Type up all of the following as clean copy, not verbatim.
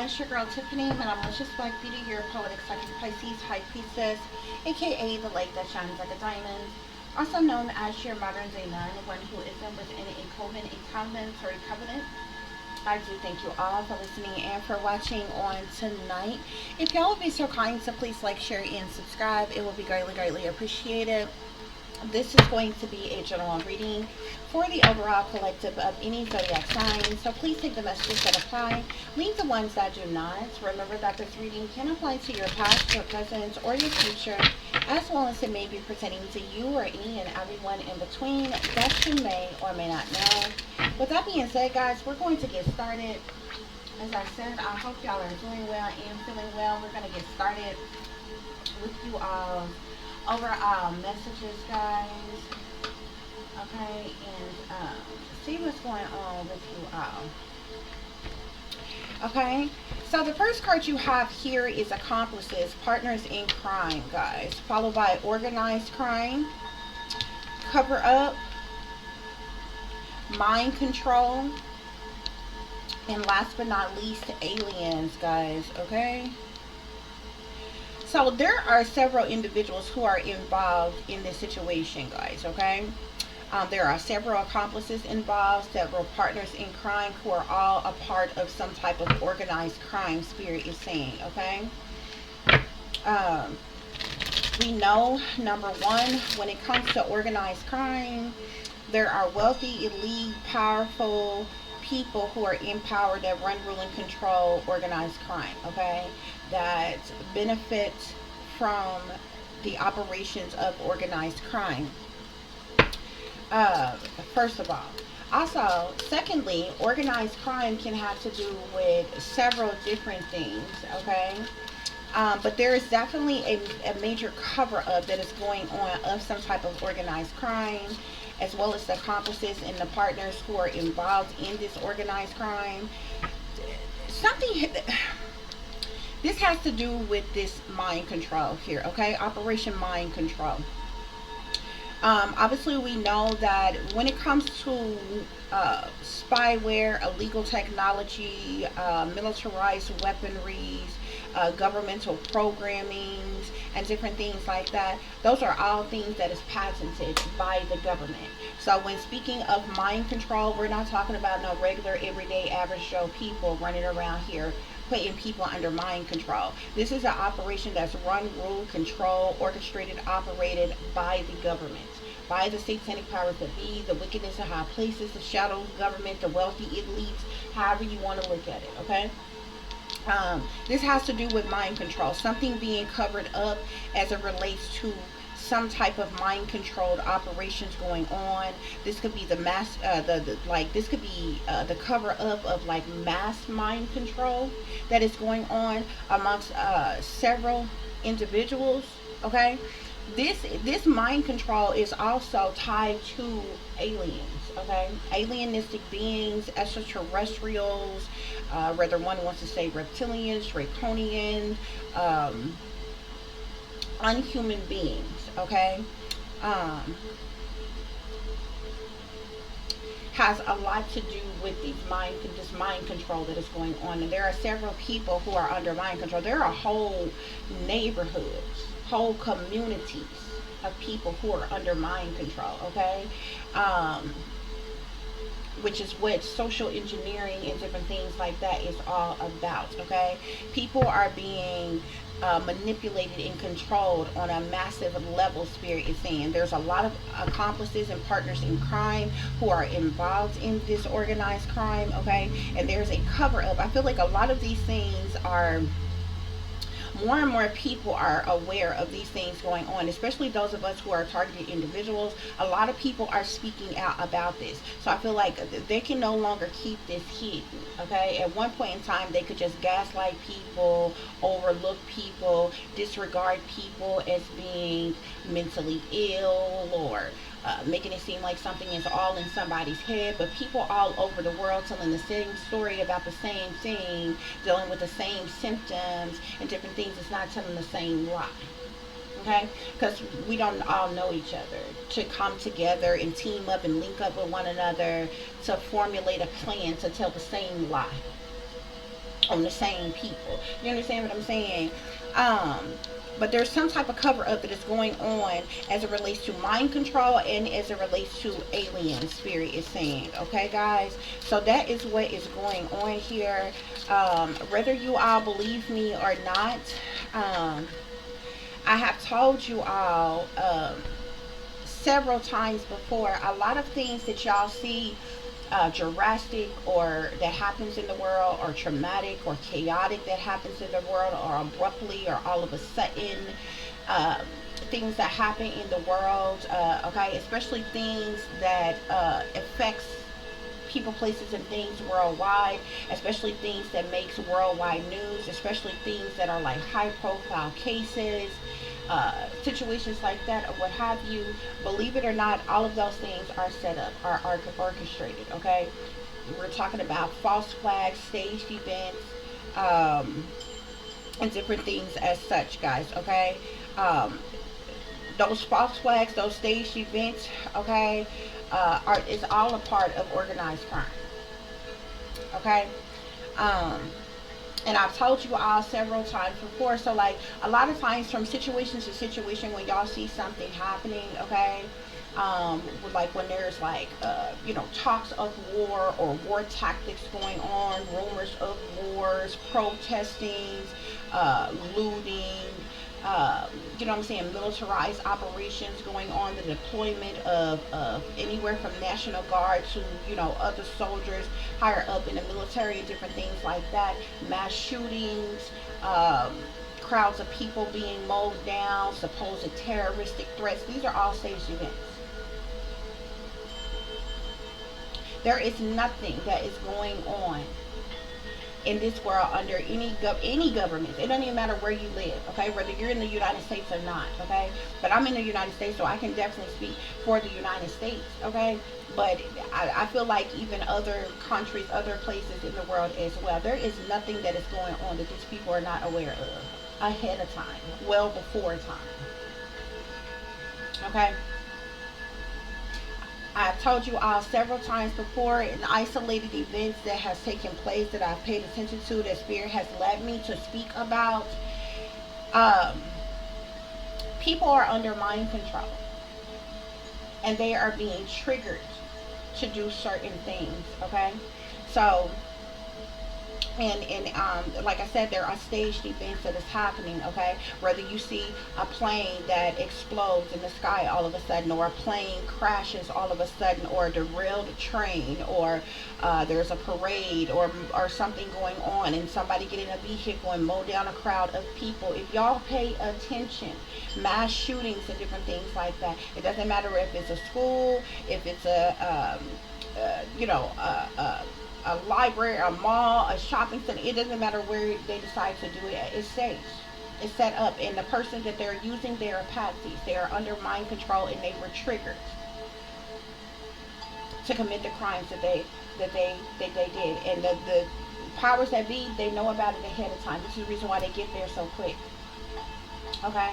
everyone, it's your girl Tiffany, and I'm Malicious Black Beauty, your poetic psychic Pisces High Priestess, aka the light that shines like a diamond, also known as your modern day nun, one who isn't within a coven, a convent, or a covenant. I do thank you all for listening and for watching on tonight. If y'all would be so kind to please like, share, and subscribe, it will be greatly, greatly appreciated. This is going to be a general reading for the overall collective of any zodiac sign. So please take the messages that apply, leave the ones that do not. Remember that this reading can apply to your past, your present, or your future, as well as it may be pertaining to you or any and everyone in between that you may or may not know. With that being said, guys, we're going to get started. As I said, I hope y'all are doing well and feeling well. We're going to get started with you all overall messages, guys. Okay, and see what's going on with you all. Okay, so the first card you have here is accomplices, partners in crime, guys, followed by organized crime, cover up, mind control, and last but not least, aliens, guys. Okay, so there are several individuals who are involved in this situation, guys. Okay, there are several accomplices involved, several partners in crime who are all a part of some type of organized crime, Spirit is saying. Okay, we know, number one, when it comes to organized crime, there are wealthy, elite, powerful people who are in power that run, rule, and control organized crime. Okay, that benefit from the operations of organized crime. First of all, also, secondly, organized crime can have to do with several different things. Okay, but there is definitely a major cover-up that is going on of some type of organized crime, as well as the accomplices and the partners who are involved in this organized crime. Something, this has to do with this mind control here. Okay, Operation Mind Control. Obviously, we know that when it comes to spyware, illegal technology, militarized weaponries, governmental programmings, and different things like that, those are all things that is patented by the government. So when speaking of mind control, we're not talking about no regular, everyday, average Joe people running around here putting people under mind control. This is an operation that's run, ruled, controlled, orchestrated, operated by the government, by the satanic powers that be, the wickedness of high places, the shadow government, the wealthy elites, however you want to look at it. Okay, this has to do with mind control, something being covered up as it relates to some type of mind controlled operations going on. This could be the mass, this could be the cover up of like mass mind control that is going on amongst several individuals. Okay, this mind control is also tied to aliens. Okay, alienistic beings, extraterrestrials, whether one wants to say reptilians, draconians, unhuman beings. Okay, has a lot to do with this mind control that is going on, and there are several people who are under mind control. There are whole neighborhoods, whole communities of people who are under mind control. Okay, which is what social engineering and different things like that is all about. Okay, people are being manipulated and controlled on a massive level, Spirit is saying. There's a lot of accomplices and partners in crime who are involved in this organized crime. Okay, and there's a cover up. I feel like a lot of these things are, more and more people are aware of these things going on, especially those of us who are targeted individuals. A lot of people are speaking out about this. So I feel like they can no longer keep this hidden. Okay, at one point in time, they could just gaslight people, overlook people, disregard people as being mentally ill, or making it seem like something is all in somebody's head. But people all over the world telling the same story about the same thing, dealing with the same symptoms and different things, it's not telling the same lie. Okay, because we don't all know each other to come together and team up and link up with one another to formulate a plan to tell the same lie. on the same people. You understand what I'm saying? Um, but there's some type of cover up that is going on as it relates to mind control and as it relates to alien spirit is saying. Okay, guys? So that is what is going on here. Whether you all believe me or not, um, I have told you all several times before, a lot of things that y'all see drastic or that happens in the world, or traumatic or chaotic that happens in the world, or abruptly or all of a sudden, um, things that happen in the world, okay, especially things that affects people, places, and things worldwide, especially things that makes worldwide news, especially things that are like high profile cases, situations like that, or what have you. Believe it or not, all of those things are set up, are orchestrated. Okay, we're talking about false flags, staged events, um, and different things as such, guys. Okay, um, those false flags, those staged events, okay, are is all a part of organized crime. Okay, um, and I've told you all several times before. So like a lot of times, from situation to situation, when y'all see something happening, okay, like when there's like talks of war or war tactics going on, rumors of wars, protesting, looting, you know what I'm saying, militarized operations going on, the deployment of anywhere from National Guard to, other soldiers higher up in the military and different things like that, mass shootings, crowds of people being mowed down, supposed terroristic threats. These are all staged events. There is nothing that is going on in this world under any government. It doesn't even matter where you live, okay, whether you're in the United States or not, okay. But I'm in the United States, so I can definitely speak for the United States, okay. But I feel like even other countries, other places in the world as well, there is nothing that is going on that these people are not aware of ahead of time, well before time, okay. I've told you all several times before, in isolated events that has taken place that I've paid attention to, that Spirit has led me to speak about. Um, People are under mind control, and they are being triggered to do certain things. Okay, so and like I said, there are staged events that is happening. Okay, whether you see a plane that explodes in the sky all of a sudden, or a plane crashes all of a sudden, or a derailed train, or there's a parade, or something going on, and somebody get in a vehicle and mow down a crowd of people. If y'all pay attention, mass shootings and different things like that. It doesn't matter if it's a school, if it's a library, a mall, a shopping center. It doesn't matter where they decide to do it. It's safe. It's set up, and the person that they're using, they are patsies. They are under mind control, and they were triggered to commit the crimes that they did. And the powers that be, they know about it ahead of time. This is the reason why they get there so quick. Okay.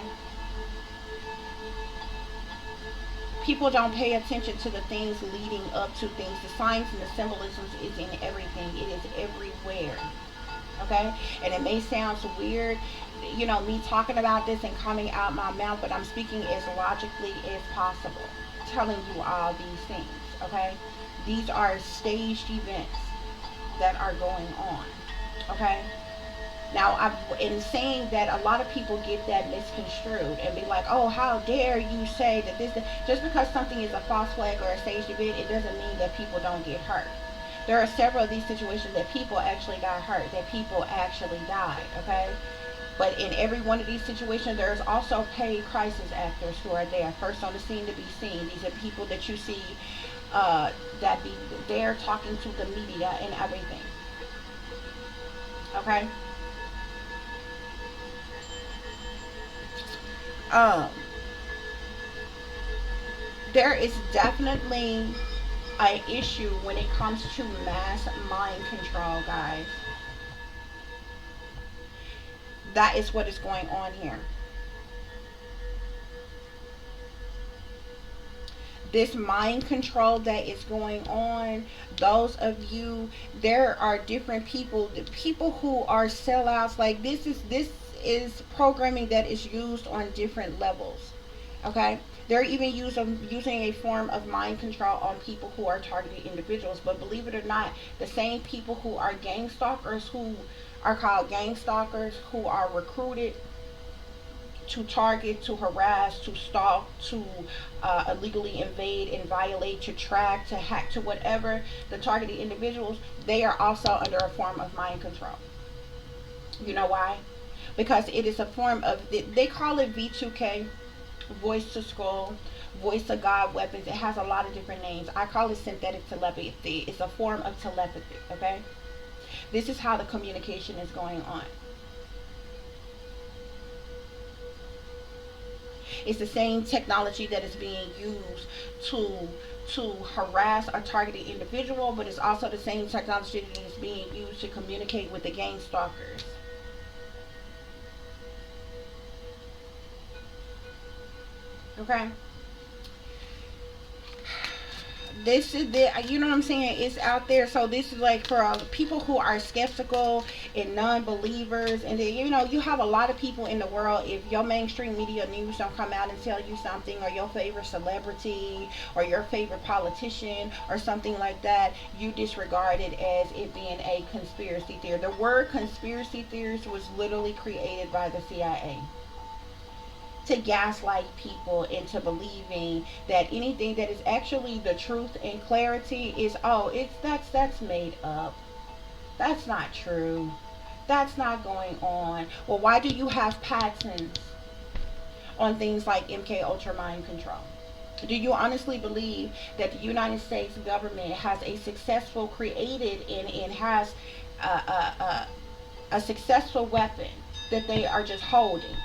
People don't pay attention to the things leading up to things. The signs and the symbolisms is in everything. It is everywhere. Okay? And it may sound weird, me talking about this and coming out my mouth, but I'm speaking as logically as possible, telling you all these things. Okay? These are staged events that are going on. Okay? Now, in saying that, a lot of people get that misconstrued and be like, oh, how dare you say that this, just because something is a false flag or a staged event, it doesn't mean that people don't get hurt. There are several of these situations that people actually got hurt, that people actually died, okay? But in every one of these situations, there's also paid crisis actors who are there, first on the scene to be seen. These are people that you see that be there talking to the media and everything, okay? There is definitely an issue when it comes to mass mind control, guys. That is what is going on here. This mind control that is going on, those of you, there are different people, the people who are sellouts. Like this is programming that is used on different levels. Okay, they're even using a form of mind control on people who are targeted individuals. But believe it or not, the same people who are gang stalkers, who are called gang stalkers, who are recruited to target, to harass, to stalk, to illegally invade and violate, to track, to hack, to whatever, the targeted individuals, they are also under a form of mind control. You know why? Because it is a form of, they call it V2K, voice to skull, voice to God weapons. It has a lot of different names. I call it synthetic telepathy. It's a form of telepathy, okay? This is how the communication is going on. It's the same technology that is being used to harass a targeted individual, but it's also the same technology that is being used to communicate with the gang stalkers. Okay, this is the, you know what I'm saying, it's out there. So this is like for people who are skeptical and non-believers. And then, you know, you have a lot of people in the world, if your mainstream media news don't come out and tell you something, or your favorite celebrity or your favorite politician or something like that, you disregard it as it being a conspiracy theory. The word conspiracy theories was literally created by the CIA to gaslight people into believing that anything that is actually the truth and clarity is, oh, it's that's made up, that's not true, that's not going on. Well, why do you have patents on things like MK Ultra mind control? Do you honestly believe that the United States government has a successful created and has a successful weapon that they are just holding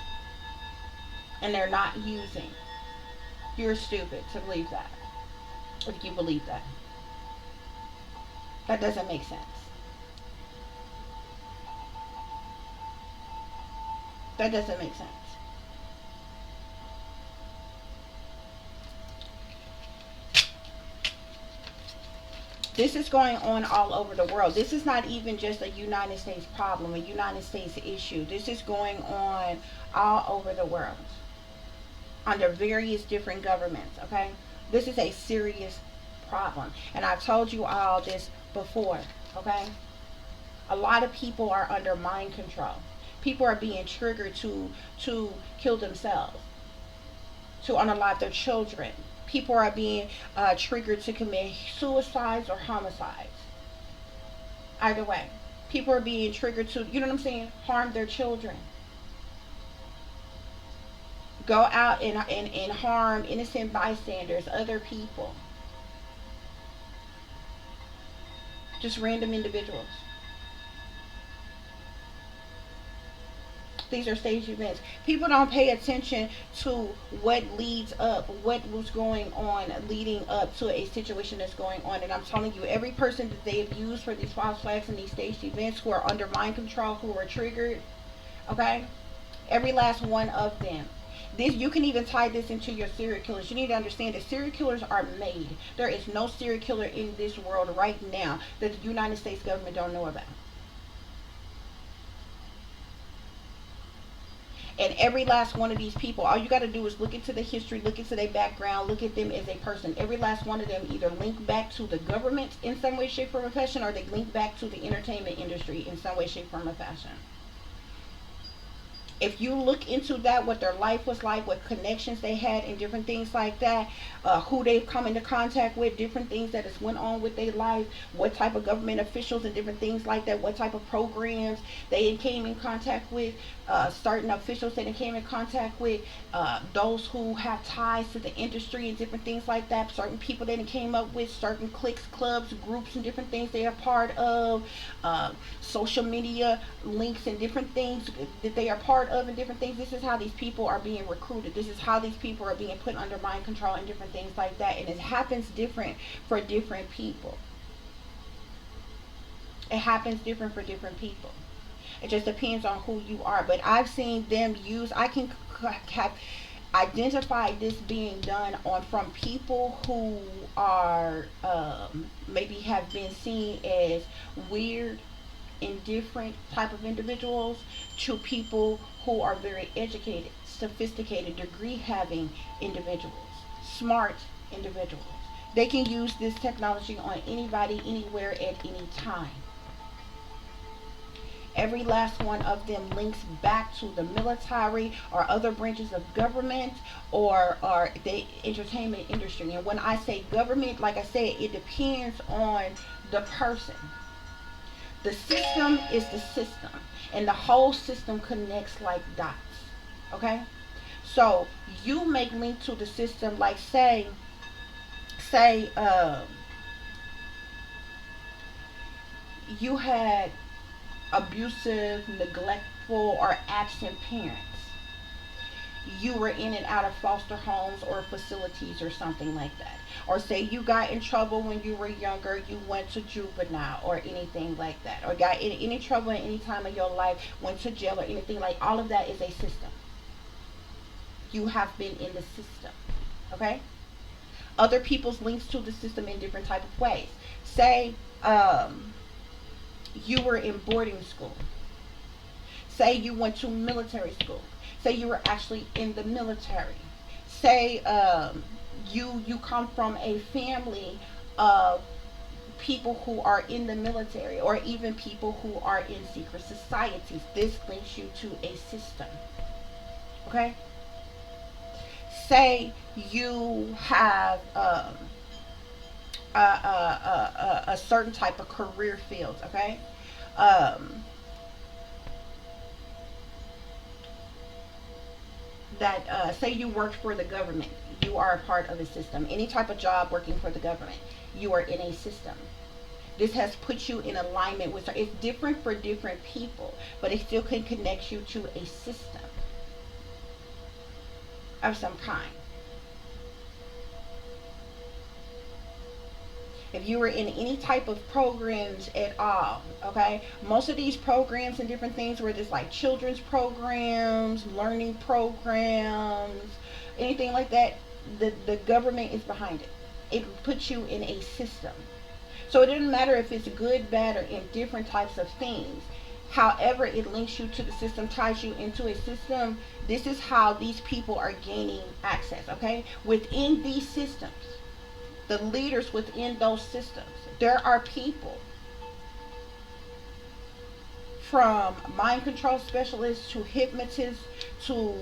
and they're not using? You're stupid to believe that. If you believe that, that doesn't make sense. That doesn't make sense. This is going on all over the world. This is not even just a United States problem, a United States issue. This is going on all over the world under various different governments, okay? This is a serious problem. And I've told you all this before, okay? A lot of people are under mind control. People are being triggered to kill themselves, to unalive their children. People are being triggered to commit suicides or homicides. Either way. People are being triggered to, you know what I'm saying, harm their children. Go out and harm innocent bystanders, other people. Just random individuals. These are staged events. People don't pay attention to what leads up, what was going on leading up to a situation that's going on. And I'm telling you, every person that they have used for these false flags and these staged events, who are under mind control, who are triggered, okay? Every last one of them. This, you can even tie this into your serial killers. You need to understand that serial killers are made. There is no serial killer in this world right now that the United States government don't know about. And every last one of these people, all you got to do is look into the history, look into their background, look at them as a person. Every last one of them either link back to the government in some way, shape, form, or fashion, or they link back to the entertainment industry in some way, shape, form, or fashion. If you look into that, what their life was like, what connections they had and different things like that, who they've come into contact with, different things that has went on with their life, what type of government officials and different things like that, what type of programs they came in contact with, certain officials that they came in contact with, those who have ties to the industry and different things like that, certain people that they came up with, certain cliques, clubs, groups, and different things they are part of, social media links and different things that they are part of and different things. This is how these people are being recruited. This is how these people are being put under mind control and different things like that. And it happens different for different people. It happens different for different people. It just depends on who you are. But I've seen them use, I can have identify this being done on from people who are maybe have been seen as weird and different type of individuals to people who are very educated, sophisticated, degree having individuals, smart individuals. They can use this technology on anybody, anywhere, at any time. Every last one of them links back to the military or other branches of government or the entertainment industry. And when I say government, like I said, it depends on the person. The system is the system, and the whole system connects like dots. Okay? So you make link to the system, like say you had abusive, neglectful, or absent parents. You were in and out of foster homes or facilities or something like that. Or say you got in trouble when you were younger, you went to juvenile or anything like that. Or got in any trouble at any time of your life, went to jail or anything like. All of that is a system. You have been in the system. Okay? Other people's links to the system in different type of ways. Say you were in boarding school. Say you went to military school. Say you were actually in the military. Say you come from a family of people who are in the military, or even people who are in secret societies. This links you to a system. Okay? Say you have a certain type of career field. Okay? That say you worked for the government, you are a part of a system. Any type of job working for the government, you are in a system. This has put you in alignment with, it's different for different people, but it still can connect you to a system of some kind. If you were in any type of programs at all, okay, most of these programs and different things were just like children's programs, learning programs, anything like that, the government is behind it. It puts you in a system. So it doesn't matter if it's good, bad, or in different types of things. However, it links you to the system, ties you into a system. This is how these people are gaining access, okay? Within these systems, the leaders within those systems, there are people from mind control specialists to hypnotists to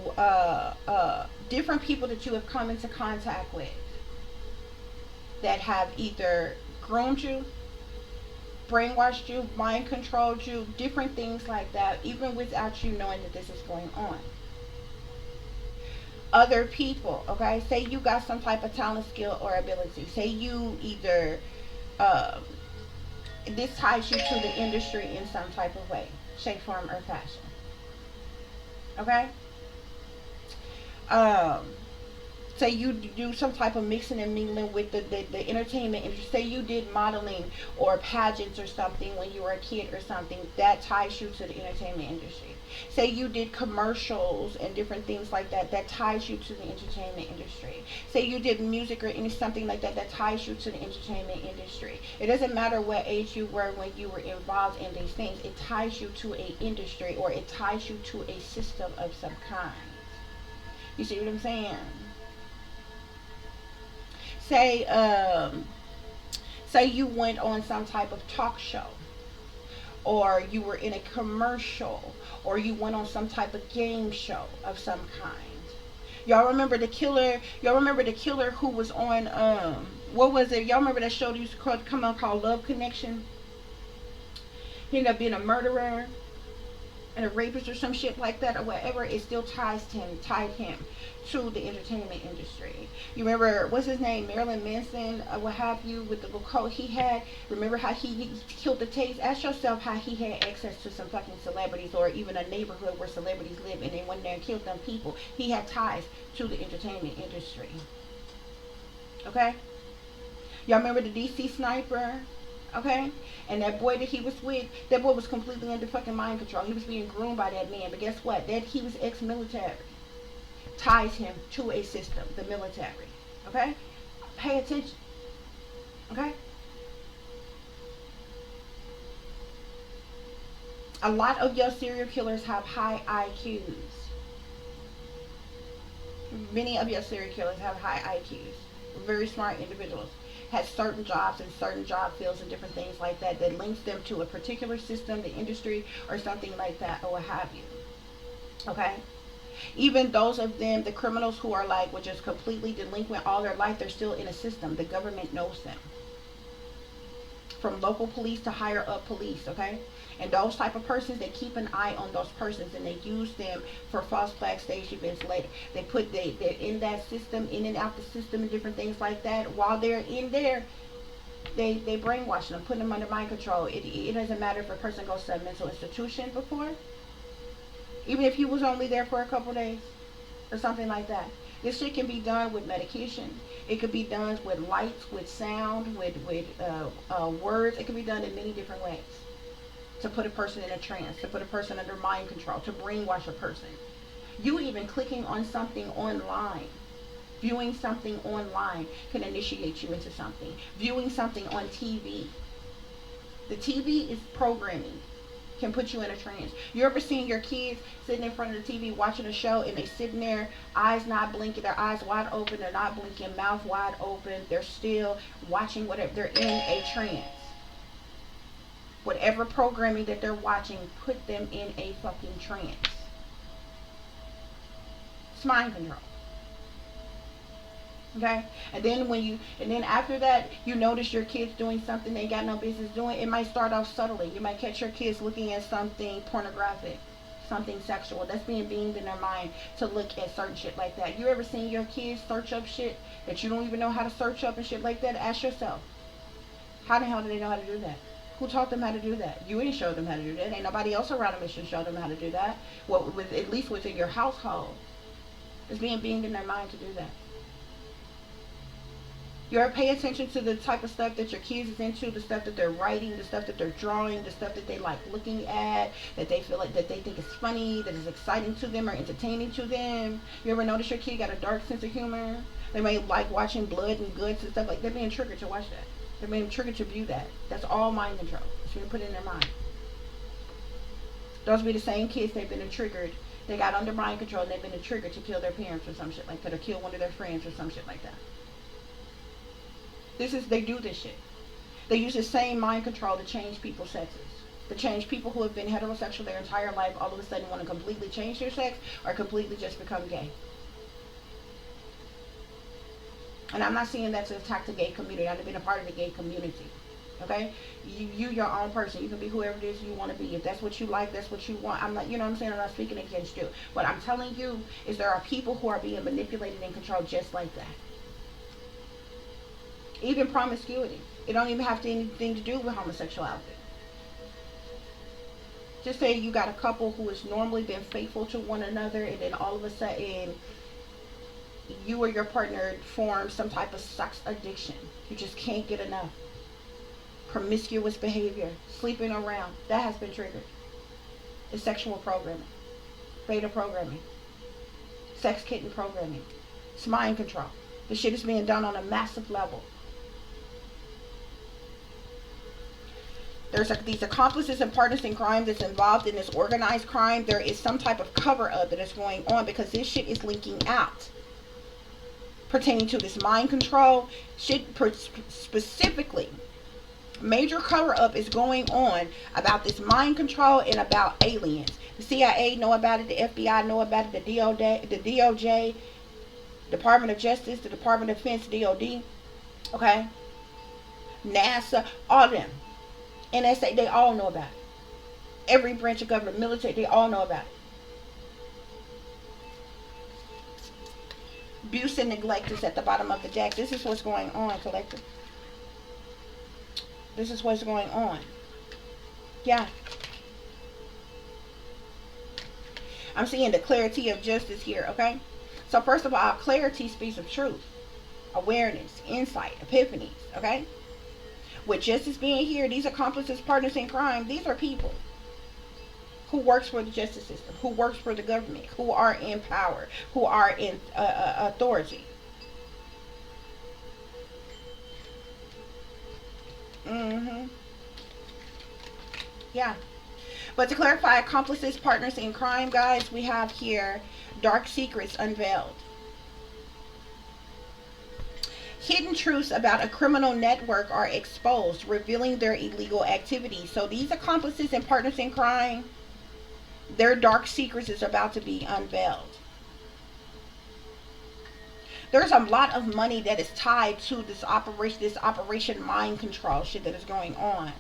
different people that you have come into contact with that have either groomed you, brainwashed you, mind controlled you, different things like that, even without you knowing that this is going on. Other people, okay, say you got some type of talent, skill, or ability. Say you either this ties you to the industry in some type of way, shape, form, or fashion. Okay? Say you do some type of mixing and mingling with the entertainment industry. Say you did modeling or pageants or something when you were a kid or something. That ties you to the entertainment industry. Say you did commercials and different things like that. That ties you to the entertainment industry. Say you did music or any something like that. That ties you to the entertainment industry. It doesn't matter what age you were when you were involved in these things. It ties you to a industry, or it ties you to a system of some kind. You see what I'm saying? Say say you went on some type of talk show, or you were in a commercial, or you went on some type of game show of some kind. Y'all remember the killer? Y'all remember the killer who was on what was it? Y'all remember that show that used to come out called Love Connection? He ended up being a murderer and a rapist or some shit like that or whatever. It still tied him to the entertainment industry. You remember, what's his name, Marilyn Manson, what have you, with the little coat he had? Remember how he killed the tapes? Ask yourself how he had access to some fucking celebrities, or even a neighborhood where celebrities live, and they went there and killed them people. He had ties to the entertainment industry. Okay? Y'all remember the DC sniper? Okay? And that boy that he was with, that boy was completely under fucking mind control. He was being groomed by that man. But guess what? That he was ex-military. ties him to a system, the military. Okay? Pay attention. Okay? A lot of your serial killers have high IQs. Many of your serial killers have high IQs. Very smart individuals. Had certain jobs and certain job fields and different things like that that links them to a particular system, the industry, or something like that, or what have you. Okay? Even those of them, the criminals who are like, which is completely delinquent all their life, they're still in a system. The government knows them. From local police to higher up police, okay? And those type of persons, they keep an eye on those persons and they use them for false flag stage events later. They're in that system, in and out the system and different things like that. While they're in there, they brainwash them, putting them under mind control. It doesn't matter if a person goes to a mental institution before, even if he was only there for a couple days or something like that. This shit can be done with medication. It could be done with lights, with sound, with words. It can be done in many different ways. To put a person in a trance, to put a person under mind control, to brainwash a person. You even clicking on something online, viewing something online can initiate you into something. Viewing something on TV. The TV is programming. Can put you in a trance. You ever seen your kids sitting in front of the TV watching a show and they sitting there, eyes not blinking, their eyes wide open, they're not blinking, mouth wide open, they're still watching whatever, they're in a trance. Whatever programming that they're watching put them in a fucking trance. It's mind control. Okay? And then after that, you notice your kids doing something they got no business doing. It might start off subtly. You might catch your kids looking at something pornographic, something sexual. That's being beamed in their mind to look at certain shit like that. You ever seen your kids search up shit that you don't even know how to search up and shit like that? Ask yourself, how the hell do they know how to do that? Who taught them how to do that? You ain't showed them how to do that. Ain't nobody else around them that should show them how to do that. Well, at least within your household. It's being beamed in their mind to do that. You ever pay attention to the type of stuff that your kids is into, the stuff that they're writing, the stuff that they're drawing, the stuff that they like looking at, that they feel like, that they think is funny, that is exciting to them or entertaining to them? You ever notice your kid got a dark sense of humor? They may like watching blood and guts and stuff like that. They're being triggered to watch that. They're being triggered to view that. That's all mind control. It's being put in their mind. Those be the same kids they've been triggered. They got under mind control and they've been triggered to kill their parents or some shit like that, or kill one of their friends or some shit like that. They do this shit. They use the same mind control to change people's sexes. To change people who have been heterosexual their entire life, all of a sudden want to completely change their sex or completely just become gay. And I'm not saying that to attack the gay community. I've been a part of the gay community. Okay? You your own person. You can be whoever it is you want to be. If that's what you like, that's what you want. I'm not, you know what I'm saying? I'm not speaking against you. What I'm telling you is there are people who are being manipulated and controlled just like that. Even promiscuity. It don't even have anything to do with homosexuality. Just say you got a couple who has normally been faithful to one another, and then all of a sudden you or your partner form some type of sex addiction. You just can't get enough. Promiscuous behavior, sleeping around, that has been triggered. It's sexual programming, beta programming, sex kitten programming. It's mind control. The shit is being done on a massive level. There's these accomplices and partners in crime that's involved in this organized crime. There is some type of cover-up that is going on because this shit is leaking out. Pertaining to this mind control, shit specifically, major cover-up is going on about this mind control and about aliens. The CIA know about it, the FBI know about it, the DOJ, Department of Justice, the Department of Defense, DOD, okay? NASA, all of them. NSA, they all know about it. Every branch of government, military, they all know about it. Abuse and neglect is at the bottom of the deck. This is what's going on, collective. This is what's going on. Yeah. I'm seeing the clarity of justice here, okay? So first of all, clarity speaks of truth, awareness, insight, epiphanies, okay? With justice being here, these accomplices, partners in crime, these are people who works for the justice system, who works for the government, who are in power, who are in authority. Mm-hmm. Yeah. But to clarify, accomplices, partners in crime, guys, we have here dark secrets unveiled. Hidden truths about a criminal network are exposed, revealing their illegal activities. So these accomplices and partners in crime, their dark secrets is about to be unveiled. There's a lot of money that is tied to this operation mind control shit that is going on.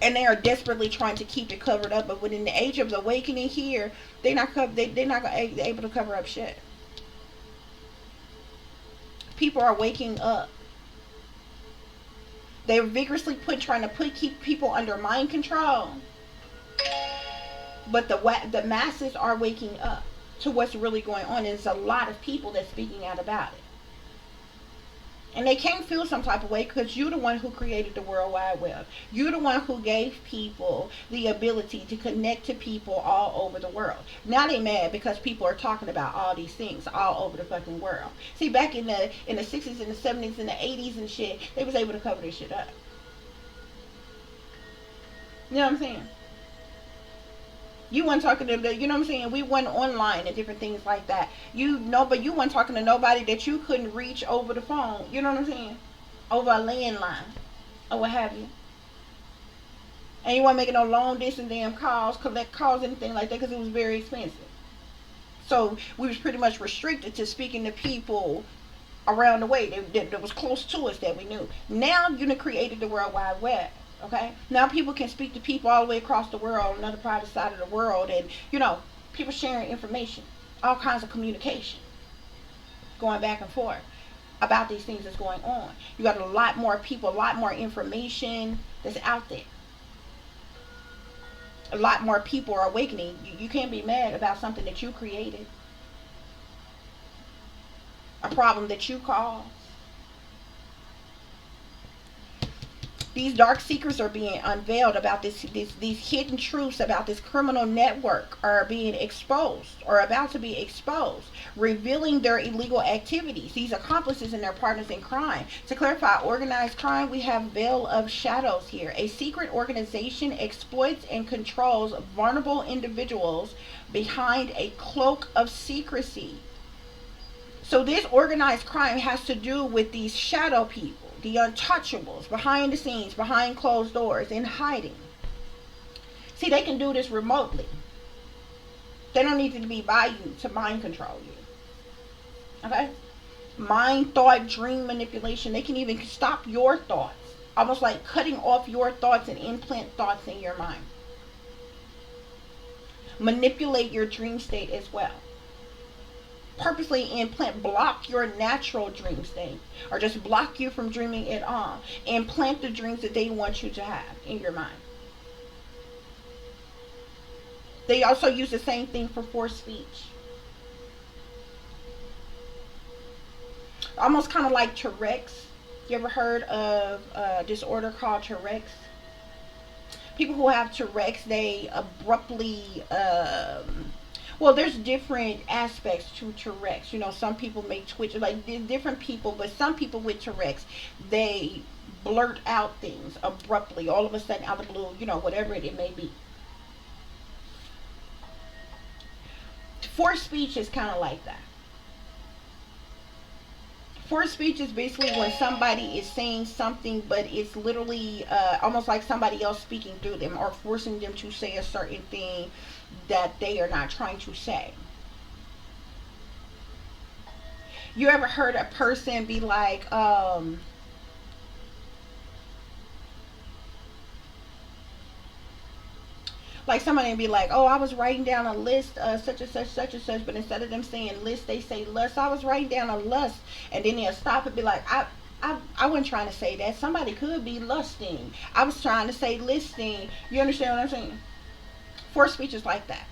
And they are desperately trying to keep it covered up, but within the age of the awakening here, they're not able to cover up shit. People are waking up. They're vigorously trying to keep people under mind control, but the masses are waking up to what's really going on. There's a lot of people that's speaking out about it. And they can't feel some type of way because you're the one who created the World Wide Web. You're the one who gave people the ability to connect to people all over the world. Now they mad because people are talking about all these things all over the fucking world. See, back in the 60s and the 70s and the 80s and shit, they was able to cover this shit up. You know what I'm saying? You weren't talking to the, you know what I'm saying? We went online and different things like that. But you weren't talking to nobody that you couldn't reach over the phone. You know what I'm saying? Over a landline or what have you. And you weren't making no long distance damn calls, collect calls, anything like that, because it was very expensive. So we was pretty much restricted to speaking to people around the way that was close to us that we knew. Now you done created the World Wide Web. Okay, now people can speak to people all the way across the world, another private side of the world, and people sharing information, all kinds of communication going back and forth about these things that's going on. You got a lot more people, a lot more information that's out there. A lot more people are awakening. You can't be mad about something that you created, a problem that you caused. These dark secrets are being unveiled about these hidden truths about this criminal network are being exposed or about to be exposed, revealing their illegal activities. These accomplices and their partners in crime. To clarify, organized crime, we have Veil of Shadows here. A secret organization exploits and controls vulnerable individuals behind a cloak of secrecy. So this organized crime has to do with these shadow people, the untouchables, behind the scenes, behind closed doors, in hiding. See, they can do this remotely. They don't need to be by you to mind control you. Okay? Mind, thought, dream manipulation. They can even stop your thoughts. Almost like cutting off your thoughts and implant thoughts in your mind. Manipulate your dream state as well. Purposely block your natural dream state, or just block you from dreaming at all. Implant the dreams that they want you to have in your mind. They also use the same thing for forced speech. Almost kind of like Tourette's. You ever heard of a disorder called Tourette's? People who have Tourette's, they abruptly well, there's different aspects to Tourette's. Some people may twitch, like different people, but some people with Tourette's, they blurt out things abruptly, all of a sudden, out of the blue, whatever it may be. Forced speech is kind of like that. Forced speech is basically when somebody is saying something, but it's literally almost like somebody else speaking through them or forcing them to say a certain thing that they are not trying to say. You ever heard a person be like, somebody be like, oh, I was writing down a list, such and such, but instead of them saying list, they say lust. I was writing down a lust, and then they'll stop and be like, I wasn't trying to say that. Somebody could be lusting. I was trying to say listing. You understand what I'm saying? Forced speech is like that.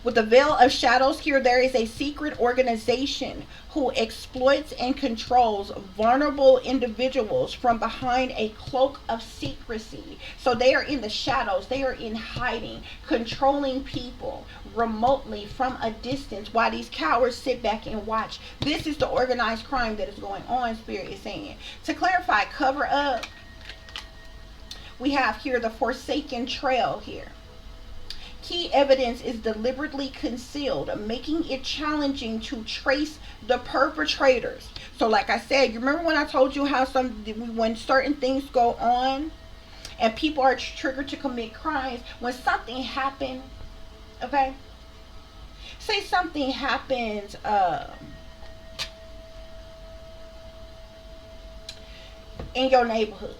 With the veil of shadows here, there is a secret organization who exploits and controls vulnerable individuals from behind a cloak of secrecy. So they are in the shadows, they are in hiding, controlling people remotely from a distance while these cowards sit back and watch. This is the organized crime that is going on, Spirit is saying. To clarify, cover up, we have here the Forsaken Trail here. Key evidence is deliberately concealed, making it challenging to trace the perpetrators. So like I said, you remember when I told you how when certain things go on and people are triggered to commit crimes, when something happens, okay? Say something happens in your neighborhood.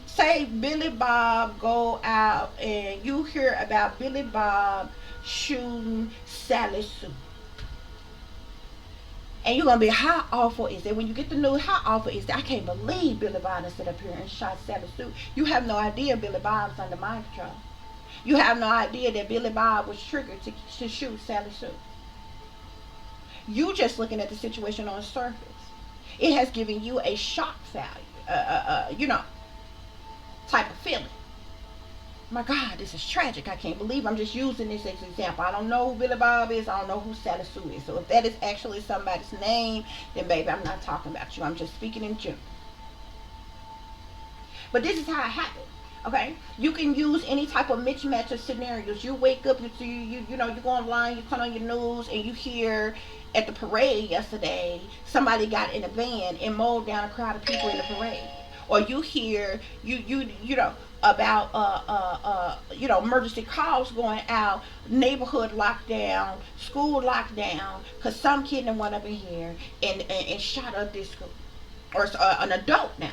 Say Billy Bob go out and you hear about Billy Bob shooting Sally Sue. And you're going to be, how awful is it? When you get the news, how awful is it? I can't believe Billy Bob stood up here and shot Sally Sue. You have no idea Billy Bob's under mind control. You have no idea that Billy Bob was triggered to shoot Sally Sue. You just looking at the situation on the surface. It has given you a shock value, type of feeling. My God, this is tragic. I can't believe I'm just using this as an example. I don't know who Billy Bob is. I don't know who Sally Sue is. So if that is actually somebody's name, then baby, I'm not talking about you. I'm just speaking in general. But this is how it happened. Okay, you can use any type of mismatch of scenarios. You wake up, you go online, you turn on your news, and you hear at the parade yesterday somebody got in a van and mowed down a crowd of people in the parade. Or you hear about emergency calls going out, neighborhood lockdown, school lockdown, because some kid went up in here and shot up this school, or an adult now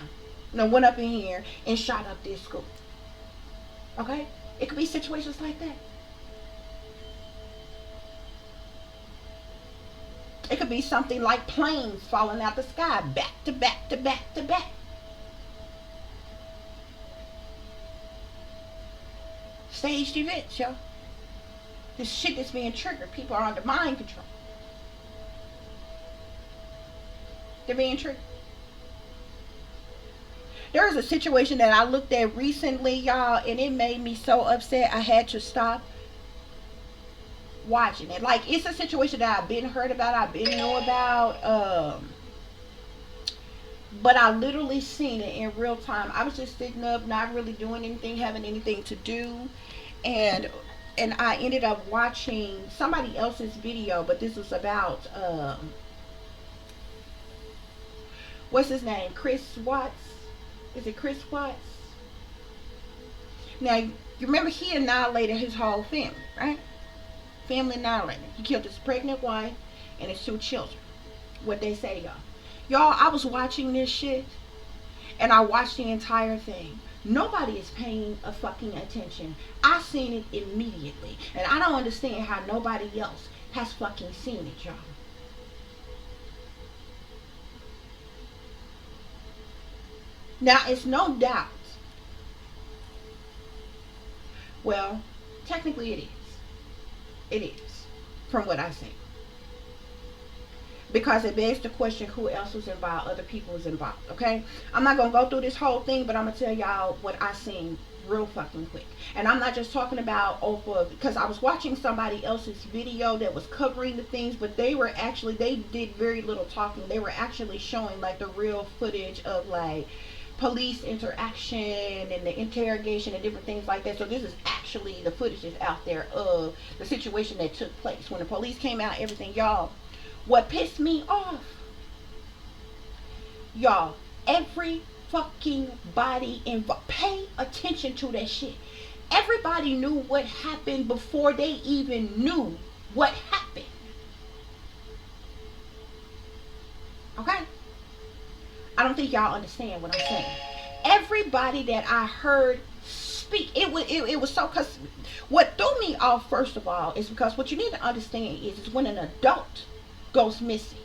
went up in here and shot up this school. Okay, it could be situations like that. It could be something like planes falling out the sky, back to back to back to back. Staged events, yo. This shit that's being triggered. People are under mind control. They're being triggered. There was a situation that I looked at recently, y'all, and it made me so upset I had to stop watching it. Like, it's a situation that I've been heard about, I've been know about, but I literally seen it in real time. I was just sitting up, not really doing anything, having anything to do, and I ended up watching somebody else's video, but this was about what's his name? Chris Watts. Is it Chris Watts? Now, you remember he annihilated his whole family, right? Family annihilated. He killed his pregnant wife and his 2 children. What they say, y'all. Y'all, I was watching this shit, and I watched the entire thing. Nobody is paying a fucking attention. I seen it immediately, and I don't understand how nobody else has fucking seen it, y'all. Now, it's no doubt. Well, technically it is. It is, from what I see. Because it begs the question, who else was involved? Other people was involved, okay? I'm not going to go through this whole thing, but I'm going to tell y'all what I seen real fucking quick. And I'm not just talking about Oprah, because I was watching somebody else's video that was covering the things, but they did very little talking. They were actually showing like the real footage of like police interaction and the interrogation and different things like that. So this is actually the footage that's out there of the situation that took place. When the police came out, everything, y'all. What pissed me off, y'all, every fucking body involved, pay attention to that shit. Everybody knew what happened before they even knew what happened. Okay? I don't think y'all understand what I'm saying. Everybody that I heard speak, it was so, because what threw me off first of all is because what you need to understand is when an adult goes missing,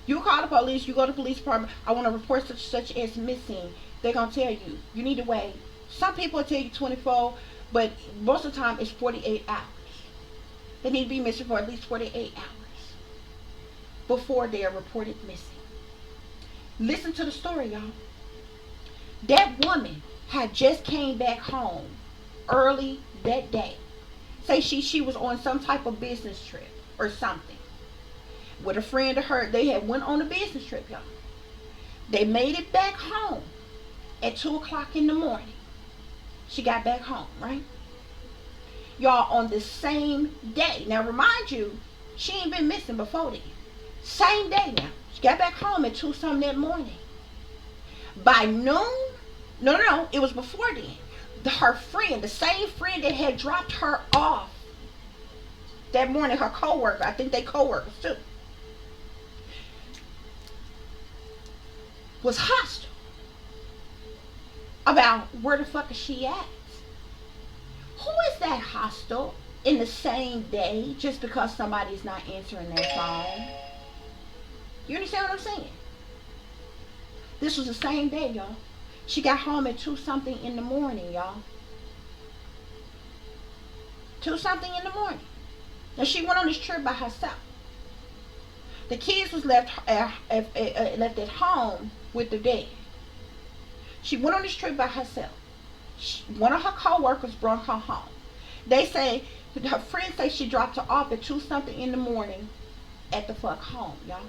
you call the police, you go to the police department, I want to report such as missing. They're gonna tell you need to wait. Some people will tell you 24 But most of the time it's 48 hours. They need to be missing for at least 48 hours before they are reported missing. Listen to the story, y'all. That woman had just came back home early that day. Say she was on some type of business trip or something with a friend of hers. They had went on a business trip, y'all. They made it back home at 2 o'clock in the morning. She got back home, right? Y'all, on the same day. Now, remind you, she ain't been missing before then. Same day now. She got back home at 2 something that morning. By noon, no, it was before then. Her friend, the same friend that had dropped her off that morning, her co-worker, I think they co-workers too, was hostile about where the fuck is she at. Who is that hostile in the same day just because somebody's not answering their phone? You understand what I'm saying? This was the same day, y'all. She got home at 2 something in the morning, y'all. 2 something in the morning. Now she went on this trip by herself. The kids was left at home with the dad. She went on this trip by herself. One of her co-workers brought her home. They say, her friends say she dropped her off at 2 something in the morning at the fuck home, y'all.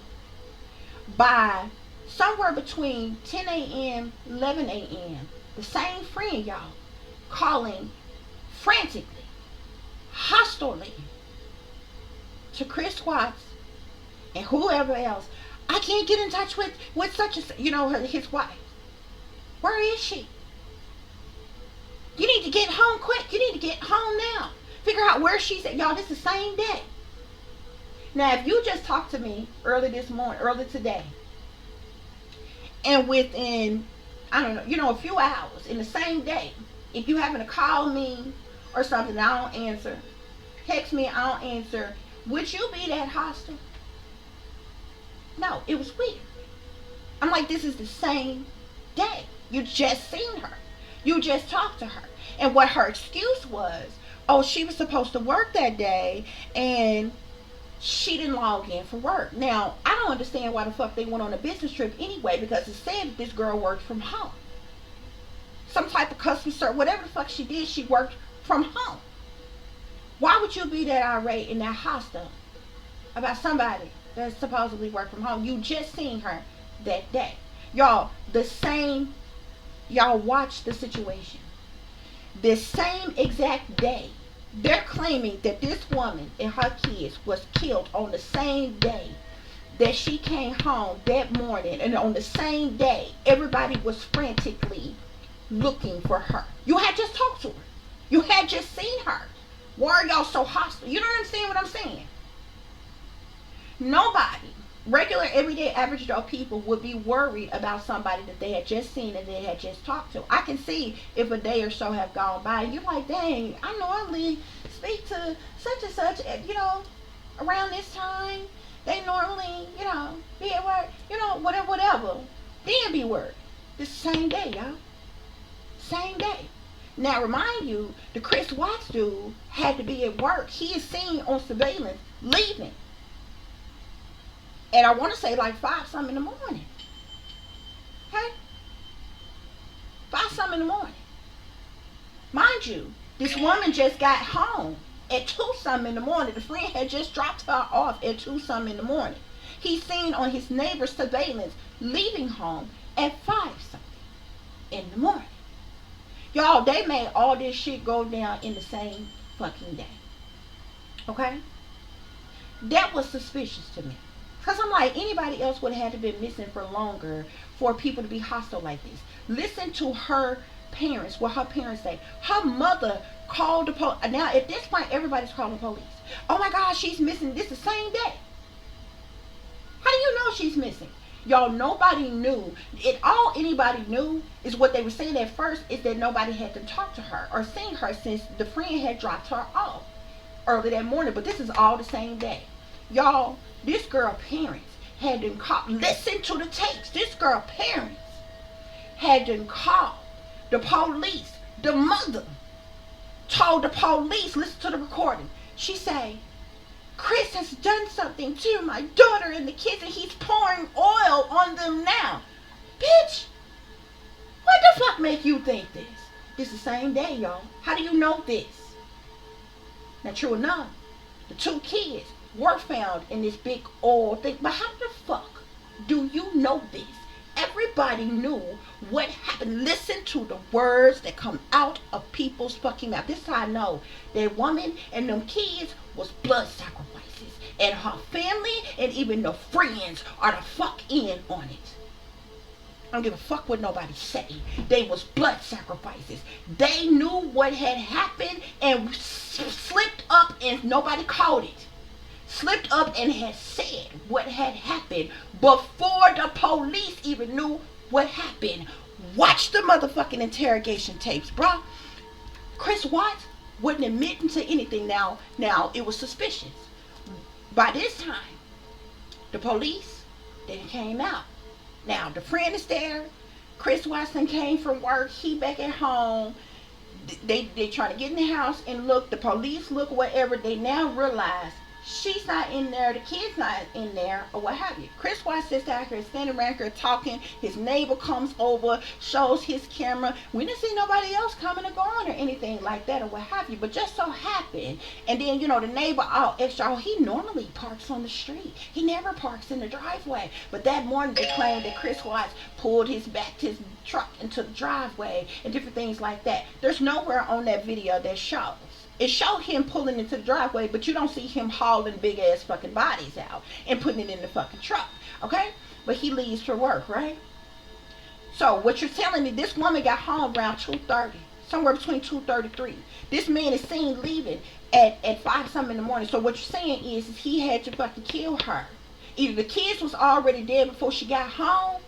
By somewhere between 10 a.m. 11 a.m. the same friend, y'all, calling frantically, hostilely to Chris Watts and whoever else. I can't get in touch with such a, his wife. Where is she? You need to get home quick. You need to get home now. Figure out where she's at. Y'all, this is the same day. Now, if you just talked to me early today, and within, I don't know, a few hours in the same day, if you happen to call me or something, I don't answer, text me, I don't answer, would you be that hostile? No, it was weird. I'm like, this is the same day. You just seen her. You just talked to her. And what her excuse was, oh, she was supposed to work that day and she didn't log in for work. Now, I don't understand why the fuck they went on a business trip anyway, because it said that this girl worked from home. Some type of customer service, whatever the fuck she did, she worked from home. Why would you be that irate and that hostile about somebody that supposedly worked from home? You just seen her that day. Y'all, y'all watch the situation. This same exact day, they're claiming that this woman and her kids was killed on the same day that she came home that morning, and on the same day everybody was frantically looking for her. You had just talked to her. You had just seen her. Why are y'all so hostile? You don't understand what I'm saying? Nobody, regular, everyday, average Joe people would be worried about somebody that they had just seen and they had just talked to. I can see if a day or so have gone by, you're like, dang, I normally speak to such and such, around this time. They normally, be at work, whatever. Then be worried. The same day, y'all. Same day. Now, remind you, the Chris Watts dude had to be at work. He is seen on surveillance leaving. And I want to say like 5 something in the morning. Okay? 5 something in the morning. Mind you, this woman just got home at 2 something in the morning. The friend had just dropped her off at 2 something in the morning. He's seen on his neighbor's surveillance leaving home at 5 something in the morning. Y'all, they made all this shit go down in the same fucking day. Okay? That was suspicious to me. Because I'm like, anybody else would have had to been missing for longer for people to be hostile like this. Listen to her parents, what her parents say. Her mother called the police. Now, at this point, everybody's calling the police. Oh my God, she's missing. This the same day. How do you know she's missing? Y'all, nobody knew. All anybody knew is what they were saying at first is that nobody had to talk to her or seen her since the friend had dropped her off early that morning. But this is all the same day. Y'all, this girl parents had them call. Listen to the tapes. This girl parents had them call the police, the mother, told the police, listen to the recording. She say, Chris has done something to my daughter and the kids and he's pouring oil on them now. Bitch, what the fuck make you think this? This the same day, y'all. How do you know this? Now, true enough, the 2 kids were found in this big oil thing. But how the fuck do you know this? Everybody knew what happened. Listen to the words that come out of people's fucking mouth. This is how I know that woman and them kids was blood sacrifices. And her family and even the friends are the fuck in on it. I don't give a fuck what nobody say. They was blood sacrifices. They knew what had happened and slipped up and nobody caught it. Slipped up and had said what had happened before the police even knew what happened. Watch the motherfucking interrogation tapes, bro. Chris Watts wasn't admitting to anything now. Now, it was suspicious. By this time, the police, they came out. Now, the friend is there. Chris Watson came from work. He back at home. They trying to get in the house and look. The police look, whatever. They now realize she's not in there, the kid's not in there, or what have you. Chris Watts sits out here, standing around here talking. His neighbor comes over, shows his camera. We didn't see nobody else coming or going or anything like that, or what have you. But just so happened, and then, you know, the neighbor all extra, oh, he normally parks on the street. He never parks in the driveway. But that morning they claimed that Chris Watts pulled his truck into the driveway and different things like that. There's nowhere on that video that shows. It showed him pulling into the driveway, but you don't see him hauling big ass fucking bodies out and putting it in the fucking truck, okay? But he leaves for work, right? So what you're telling me, this woman got home around 2:30, somewhere between 2:33. This man is seen leaving at 5 something in the morning. So what you're saying is he had to fucking kill her. Either the kids was already dead before she got home,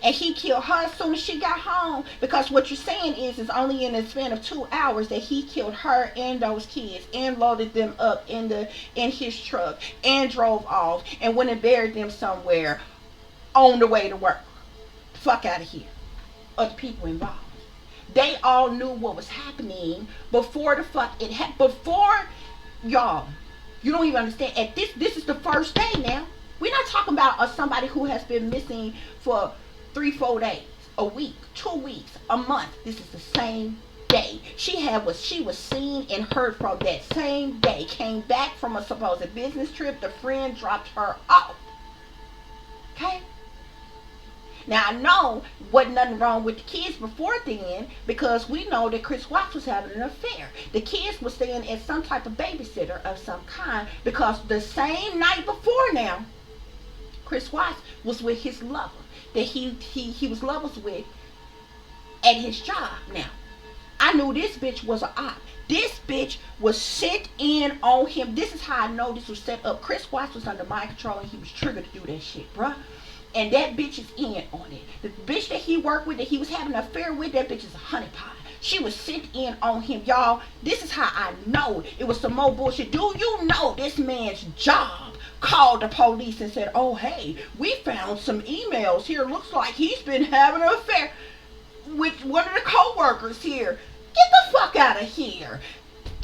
and he killed her as soon as she got home, because what you're saying is only in the span of 2 hours that he killed her and those kids and loaded them up in his truck and drove off and went and buried them somewhere on the way to work. Fuck out of here. Other people involved. They all knew what was happening before the fuck it happened. Before, y'all, you don't even understand. At this is the first day now. We're not talking about somebody who has been missing for 3-4 days, a week, 2 weeks, a month. This is the same day. She was seen and heard from that same day. Came back from a supposed business trip. The friend dropped her off. Okay? Now I know wasn't nothing wrong with the kids before then, because we know that Chris Watts was having an affair. The kids were staying at some type of babysitter of some kind, because the same night before now, Chris Watts was with his lover that he was lovers with at his job. Now, I knew this bitch was an op. This bitch was sent in on him. This is how I know this was set up. Chris Watts was under mind control and he was triggered to do that shit, bruh. And that bitch is in on it. The bitch that he worked with, that he was having an affair with, that bitch is a honeypot. She was sent in on him, y'all. This is how I know it was some more bullshit. Do you know this man's job called the police and said, oh, hey, we found some emails here. Looks like he's been having an affair with one of the co-workers here. Get the fuck out of here.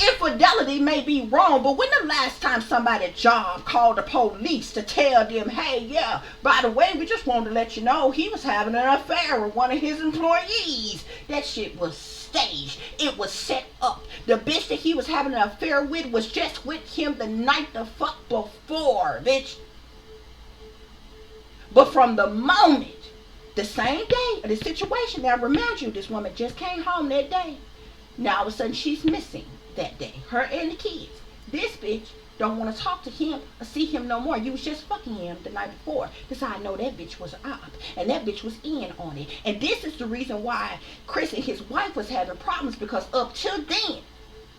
Infidelity may be wrong, but when the last time somebody at job called the police to tell them, hey, yeah, by the way, we just wanted to let you know he was having an affair with one of his employees. That shit was staged. It was set up. The bitch that he was having an affair with was just with him the night the fuck before, bitch. But from the moment, the same day of the situation, now remind you, this woman just came home that day. Now all of a sudden she's missing that day. Her and the kids. This bitch don't want to talk to him or see him no more. You was just fucking him the night before. This is how I know that bitch was an op. And that bitch was in on it. And this is the reason why Chris and his wife was having problems, because up till then,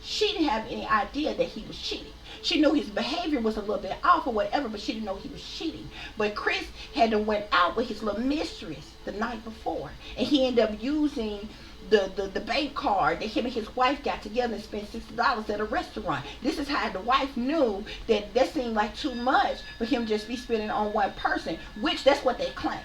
she didn't have any idea that he was cheating. She knew his behavior was a little bit off or whatever, but she didn't know he was cheating. But Chris had to went out with his little mistress the night before. And he ended up using the bank card that him and his wife got together and spent $60 at a restaurant. This is how the wife knew that seemed like too much for him just be spending on one person, which that's what they claim.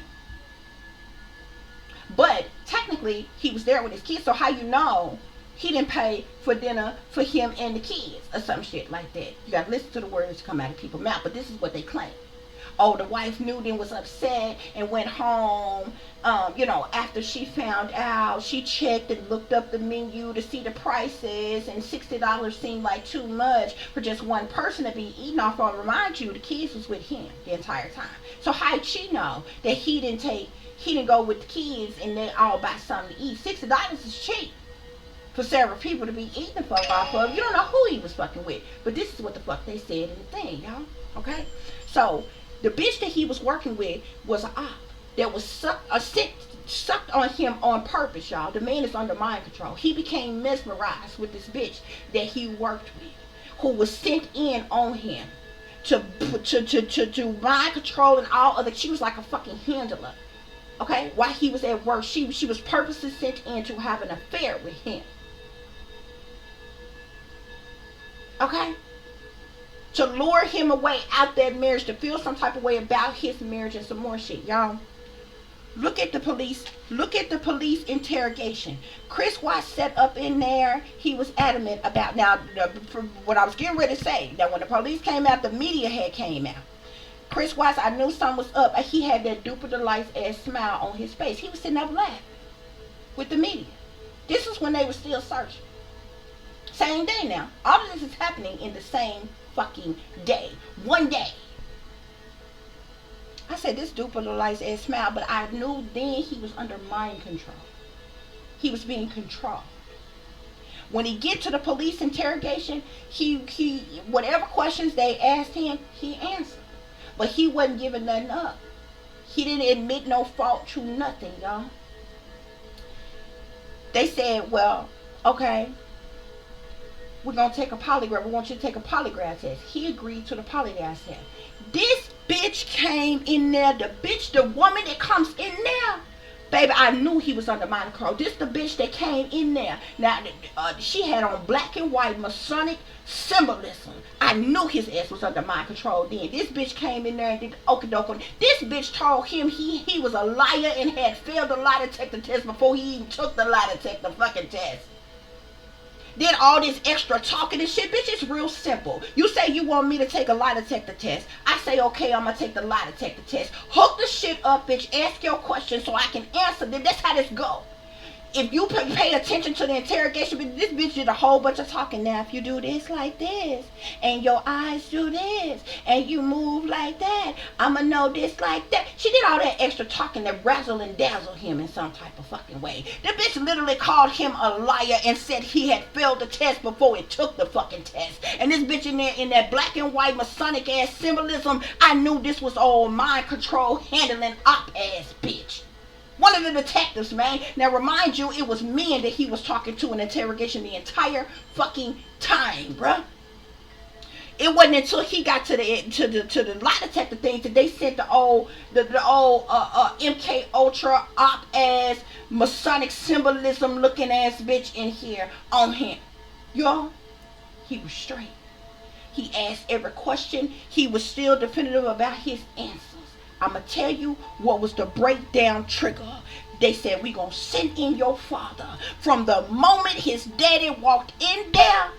But technically he was there with his kids, so how you know He didn't pay for dinner for him and the kids or some shit like that. You gotta listen to the words come out of people's mouth, but this is what they claim. Oh, the wife knew, then was upset and went home. After she found out, she checked and looked up the menu to see the prices, and $60 seemed like too much for just one person to be eating off on. Remind you, the kids was with him the entire time. So how'd she know that he didn't go with the kids and they all buy something to eat? $60 is cheap for several people to be eating the fuck off of. You don't know who he was fucking with. But this is what the fuck they said in the thing, y'all. Okay? So, the bitch that he was working with was an op that was sucked on him on purpose, y'all. The man is under mind control. He became mesmerized with this bitch that he worked with, who was sent in on him to mind control and all other. She was like a fucking handler. Okay? While he was at work, she was purposely sent in to have an affair with him. Okay? To lure him away out that marriage, to feel some type of way about his marriage and some more shit. Y'all, look at the police interrogation. Chris Watts sat up in there. He was adamant about, now, what I was getting ready to say, that when the police came out, the media had came out. Chris Watts, I knew something was up. He had that duper delights ass smile on his face. He was sitting up laughing with the media. This was when they were still searching. Same day now. All of this is happening in the same fucking day. One day. I said this duper delights ass smile, but I knew then he was under mind control. He was being controlled. When he get to the police interrogation, he whatever questions they asked him, he answered. But he wasn't giving nothing up. He didn't admit no fault to nothing, y'all. They said, well, okay, we're going to take a polygraph. We want you to take a polygraph test. He agreed to the polygraph test. This bitch came in there. The woman that comes in there. Baby, I knew he was under mind control. This the bitch that came in there. Now, she had on black and white Masonic symbolism. I knew his ass was under mind control then. This bitch came in there and did okie doke. This bitch told him he was a liar and had failed the lie detector test before he even took the lie detector fucking test. Did all this extra talking and shit. Bitch, it's real simple. You say you want me to take a lie detector test. I say, okay, I'm going to take the lie detector test. Hook the shit up, bitch. Ask your question so I can answer them. That's how this go. If you pay attention to the interrogation, this bitch did a whole bunch of talking. Now, if you do this like this, and your eyes do this, and you move like that, I'ma know this like that. She did all that extra talking to razzle and dazzle him in some type of fucking way. The bitch literally called him a liar and said he had failed the test before it took the fucking test. And this bitch in there, in that black and white Masonic ass symbolism, I knew this was all mind control handling op ass bitch. One of the detectives, man. Now, remind you, it was men that he was talking to in interrogation the entire fucking time, bruh. It wasn't until he got to the lie detector thing that they sent the old MK Ultra op ass Masonic symbolism looking ass bitch in here on him. Y'all, he was straight. He asked every question. He was still definitive about his answers. I'm going to tell you what was the breakdown trigger. They said, we going to send in your father. From the moment his daddy walked in there,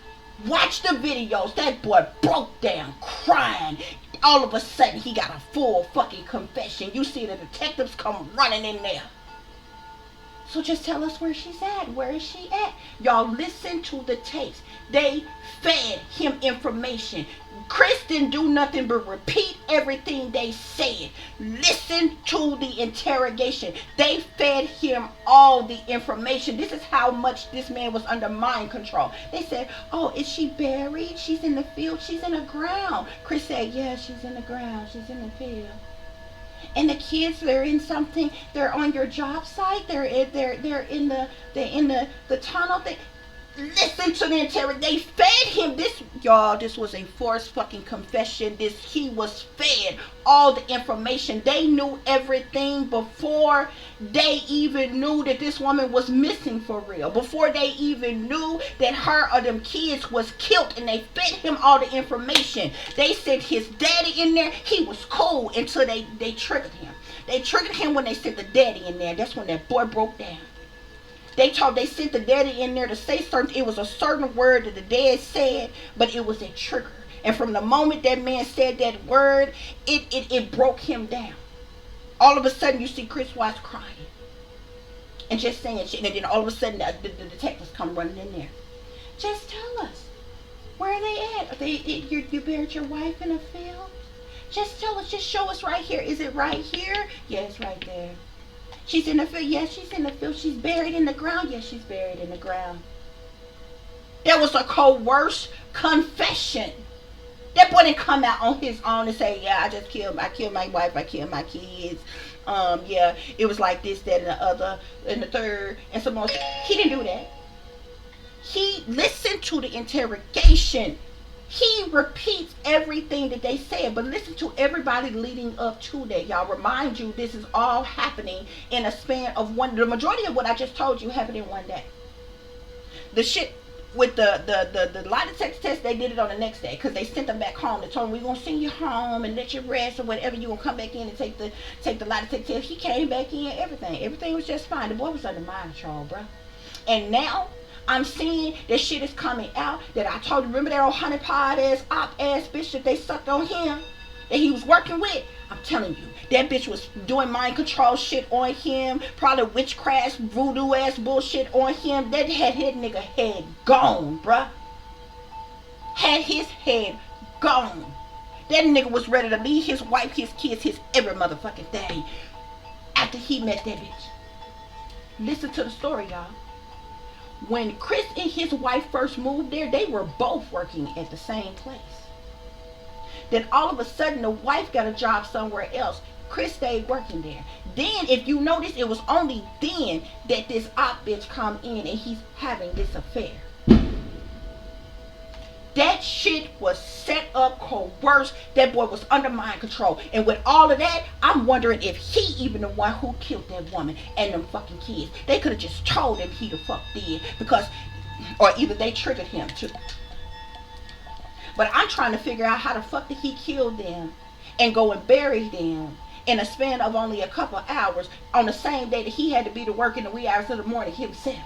watch the videos. That boy broke down crying. All of a sudden, he got a full fucking confession. You see the detectives come running in there. So just tell us where she's at. Where is she at? Y'all listen to the tapes. They fed him information. Chris didn't do nothing but repeat everything they said. Listen to the interrogation. They fed him all the information. This is how much this man was under mind control. They said, oh, is she buried? She's in the field. She's in the ground. Chris said, yeah, she's in the ground. She's in the field. And the kids, they're in something. They're on your job site. They're in the tunnel. Listen to the interrogation. They fed him this, y'all. This was a forced fucking confession. He was fed all the information. They knew everything before they even knew that this woman was missing for real. Before they even knew that her or them kids was killed, and they fed him all the information. They said his daddy in there. He was cool until they triggered him. They triggered him when they said the daddy in there. That's when that boy broke down. They sent the daddy in there to say certain. It was a certain word that the dad said, but it was a trigger. And from the moment that man said that word, it broke him down. All of a sudden, you see Chris Watts crying and just saying shit, and then all of a sudden, the detectives come running in there. Just tell us, where are they at? You buried your wife in a field? Just tell us. Just show us right here. Is it right here? Yeah, it's right there. She's in the field. Yes, she's in the field. She's buried in the ground. Yes, she's buried in the ground. That was a coerced confession. That boy didn't come out on his own and say, yeah, I killed my wife, I killed my kids. Yeah, it was like this, that, and the other, and the third, and some more. He didn't do that. He listened to the interrogation. He repeats everything that they said, but listen to everybody leading up to that. Y'all, remind you, this is all happening in a span of one. The majority of what I just told you happened in one day. The shit with the lie detector test, they did it on the next day because they sent them back home. They told him, we're going to send you home and let you rest or whatever. You're going to come back in and take the lie detector test. He came back in, everything was just fine. The boy was under mind control, bro. And now I'm seeing that shit is coming out that I told you. Remember that old honey pot ass op ass bitch that they sucked on him, that he was working with? I'm telling you, that bitch was doing mind control shit on him, probably witchcraft, voodoo ass bullshit on him. That had his nigga head gone, bruh. Had his head gone. That nigga was ready to leave his wife, his kids, his every motherfucking thing after he met that bitch. Listen to the story, y'all. When Chris and his wife first moved there, they were both working at the same place. Then all of a sudden, the wife got a job somewhere else. Chris stayed working there. Then, if you notice, it was only then that this op bitch come in and he's having this affair. That shit was set up, coerced. That boy was under mind control. And with all of that, I'm wondering if he even the one who killed that woman and them fucking kids. They could have just told him he the fuck did. Because, or either they triggered him too. But I'm trying to figure out how the fuck did he kill them and go and bury them in a span of only a couple hours on the same day that he had to be to work in the wee hours of the morning himself.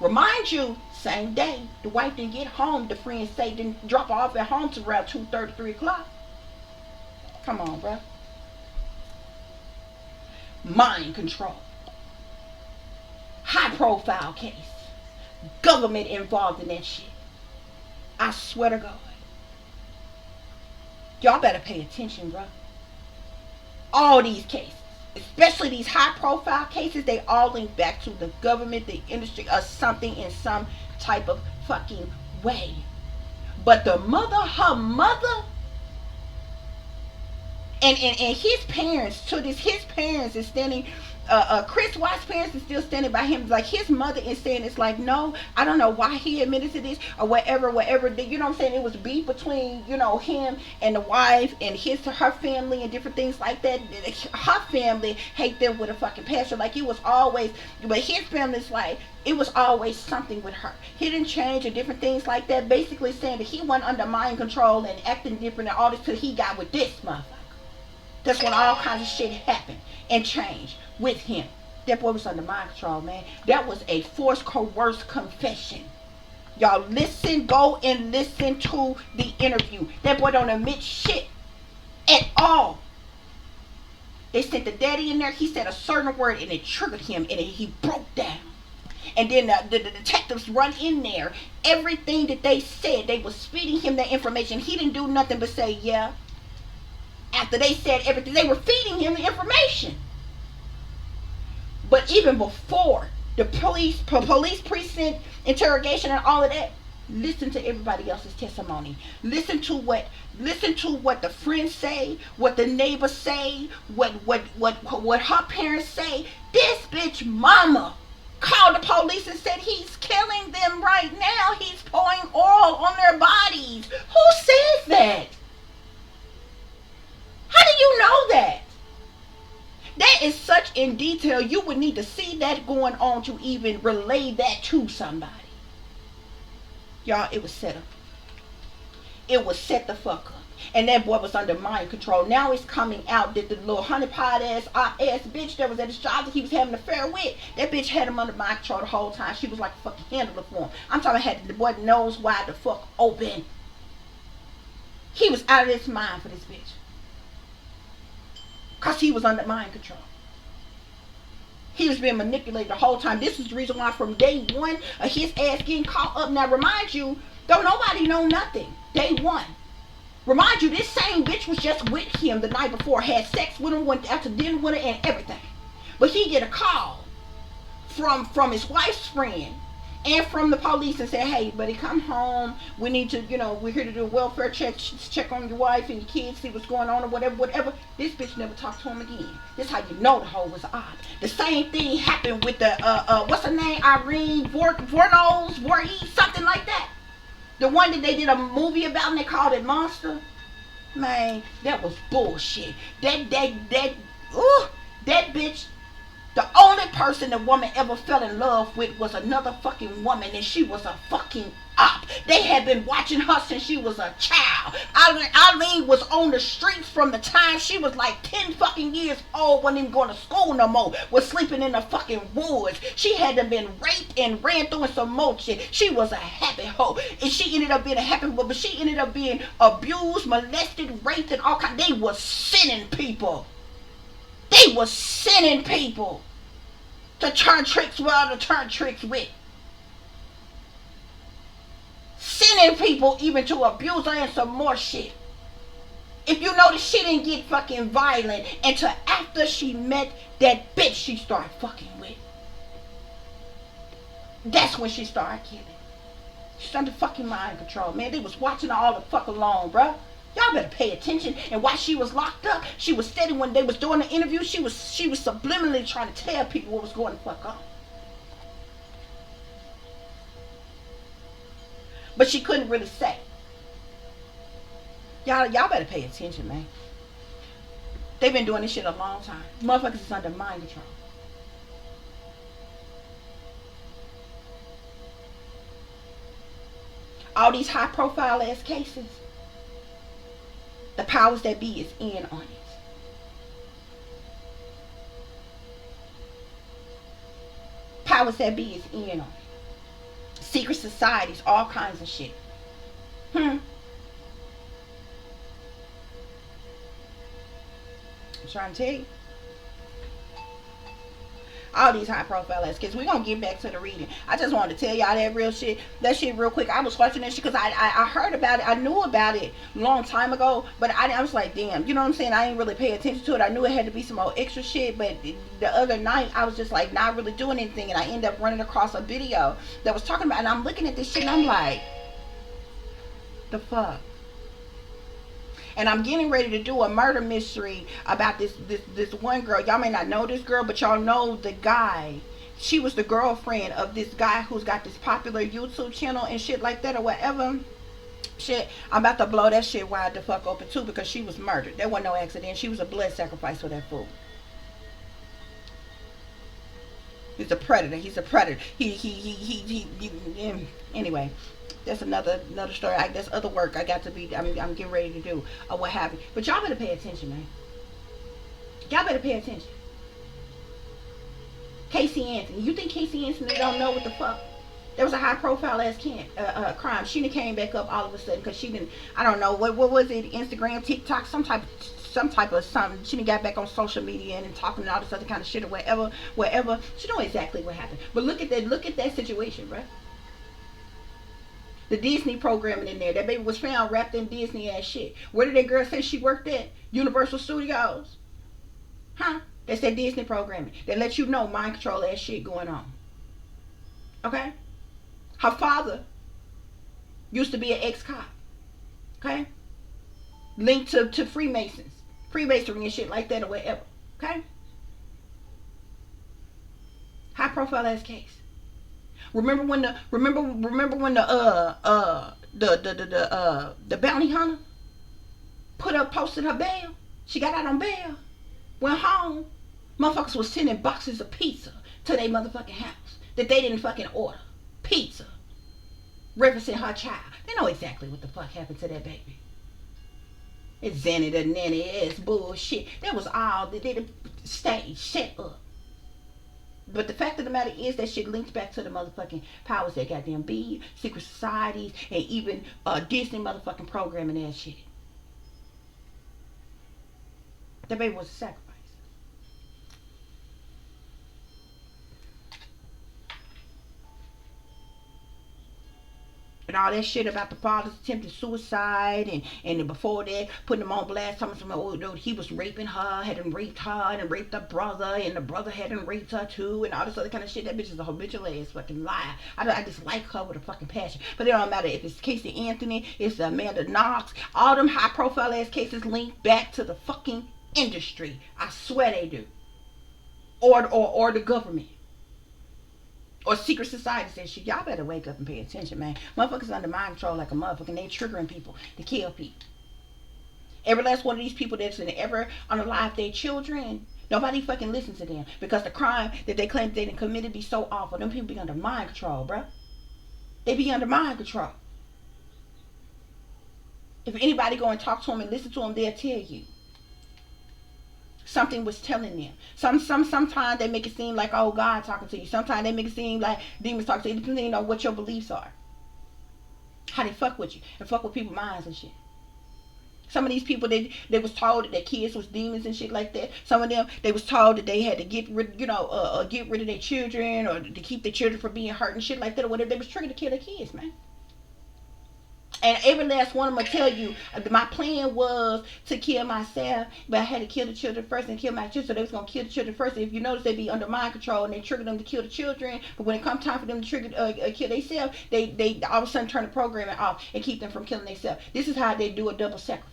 Remind you, same day, the wife didn't get home. The friends say didn't drop her off at home till around 2:30, 3 o'clock. Come on, bro. Mind control. High profile case. Government involved in that shit. I swear to God. Y'all better pay attention, bro. All these cases, especially these high profile cases, they all link back to the government, the industry, or something in some type of fucking way. But the mother, her mother, and his parents, to this, his parents is standing, Chris Watts' parents is still standing by him. Like, his mother is saying, it's like, no, I don't know why he admitted to this or whatever, you know what I'm saying? It was beef between, you know, him and the wife and her family and different things like that. Her family hate them with a fucking passion. Like, it was always, but his family's like, it was always something with her. He didn't change or different things like that. Basically saying that he went under mind control and acting different and all this till he got with this motherfucker. That's when all kinds of shit happened and changed with him. That boy was under mind control, man. That was a forced, coerced confession. Y'all listen, go and listen to the interview. That boy don't admit shit at all. They sent the daddy in there. He said a certain word and it triggered him and he broke down. And then the detectives run in there. Everything that they said, they was feeding him that information. He didn't do nothing but say, yeah. After they said everything, they were feeding him the information. But even before the police precinct interrogation and all of that, listen to everybody else's testimony. Listen to what the friends say, what the neighbors say, what her parents say. This bitch mama called the police and said he's killing them right now. He's pouring oil on their bodies. Who says that? How do you know that? That is such in detail. You would need to see that going on to even relay that to somebody. Y'all, it was set up. it was set the fuck up. And that boy was under mind control. Now it's coming out that the little honeypot ass bitch that was at his job that he was having an affair with, that bitch had him under mind control the whole time. She was like a fucking handler for him. I'm talking about the boy nose wide the fuck open. He was out of his mind for this bitch. Because he was under mind control. He was being manipulated the whole time. This is the reason why from day one of his ass getting caught up. Now remind you, don't nobody know nothing. Day one. Remind you, this same bitch was just with him the night before, had sex with him, went out to dinner with her and everything. But he get a call from his wife's friend and from the police and say, hey, buddy, come home. We need to, we're here to do a welfare check on your wife and your kids, see what's going on or whatever. This bitch never talked to him again. This how you know the hoe was odd. The same thing happened with the, what's her name, Irene Voorhees, something like that. The one that they did a movie about and they called it Monster. Man, that was bullshit. That bitch, the only person the woman ever fell in love with was another fucking woman, and she was a fucking op. They had been watching her since she was a child. Eileen was on the streets from the time she was like 10 fucking years old, wasn't even going to school no more, was sleeping in the fucking woods. She had been raped and ran through some more shit. She was a happy hoe. And she ended up being a happy hoe, but she ended up being abused, molested, raped, and all kinds. They was sending people. They was sending people to turn tricks with. Sending people even to abuse her and some more shit. If you notice, she didn't get fucking violent until after she met that bitch she started fucking with. That's when she started killing. She's under fucking mind control, man. They was watching her all the fuck along, bruh. Y'all better pay attention. And while she was locked up, she was steady when they was doing the interview. She was subliminally trying to tell people what was going to fuck on. But she couldn't really say. Y'all better pay attention, man. They've been doing this shit a long time. Motherfuckers is under mind control. All these high profile ass cases, the powers that be is in on it. Powers that be is in on it. Secret societies, all kinds of shit. I'm trying to tell you. All these high profile ass kids. We're going to get back to the reading. I just wanted to tell y'all that shit real quick. I was watching that shit because I heard about it. I knew about it a long time ago. But I was like, damn. You know what I'm saying? I didn't really pay attention to it. I knew it had to be some more extra shit. But the other night, I was just like not really doing anything. And I ended up running across a video that was talking about. And I'm looking at this shit and I'm like, the fuck? And I'm getting ready to do a murder mystery about this one girl. Y'all may not know this girl, but y'all know the guy. She was the girlfriend of this guy who's got this popular YouTube channel and shit like that or whatever. Shit, I'm about to blow that shit wide the fuck open too because she was murdered. There wasn't no accident. She was a blood sacrifice for that fool. He's a predator. He's a predator. Anyway. That's another story. That's other work I'm getting ready to do or what have you. But y'all better pay attention, man. Y'all better pay attention. Casey Anthony. You think Casey Anthony don't know what the fuck? There was a high profile ass crime. She done came back up all of a sudden because she didn't, I don't know, what was it, Instagram, TikTok, some type of something. She done got back on social media and talking and all this other kind of shit or whatever. She know exactly what happened. But look at that situation, bruh. The Disney programming in there. That baby was found wrapped in Disney ass shit. Where did that girl say she worked at? Universal Studios. Huh? That's that Disney programming. That lets you know mind control ass shit going on. Okay? Her father used to be an ex-cop. Okay? Linked to Freemasons. Freemasonry and shit like that or whatever. Okay? High profile ass case. Remember when the bounty hunter posted her bail? She got out on bail, went home. Motherfuckers was sending boxes of pizza to their motherfucking house that they didn't fucking order. Pizza. referencing her child. They know exactly what the fuck happened to that baby. It's Zanny the nanny ass bullshit. That was all they did. Stay shut up. But the fact of the matter is that shit links back to the motherfucking powers that goddamn be, secret societies, and even Disney motherfucking programming ass shit. That baby was a sacrifice. And all that shit about the father's attempted suicide and before that putting him on blast, talking about oh, he was raping her, hadn't raped her, and raped the brother, and the brother hadn't raped her too, and all this other kind of shit. That bitch is a habitual ass fucking liar. I just like her with a fucking passion. But it don't matter if it's Casey Anthony, it's Amanda Knox, all them high profile ass cases link back to the fucking industry. I swear they do. Or the government. Or secret societies and shit. Y'all better wake up and pay attention, man. Motherfuckers under mind control like a motherfucker. They triggering people to kill people. Every last one of these people that's ever unalive their children, nobody fucking listens to them. Because the crime that they claim they committed be so awful. Them people be under mind control, bruh. They be under mind control. If anybody go and talk to them and listen to them, they'll tell you. Something was telling them. Sometimes they make it seem like, oh, God talking to you. Sometimes they make it seem like demons talking to you. Depending on what your beliefs are. How they fuck with you. And fuck with people's minds and shit. Some of these people, they was told that their kids was demons and shit like that. Some of them, they was told that they had to get rid of their children or to keep their children from being hurt and shit like that or whatever. They was triggered to kill their kids, man. And every last one of them will tell you, my plan was to kill myself, but I had to kill the children first and kill my children. So they was going to kill the children first. And if you notice, they be under mind control and they trigger them to kill the children. But when it comes time for them to trigger kill themselves, they all of a sudden turn the programming off and keep them from killing themselves. This is how they do a double sacrifice.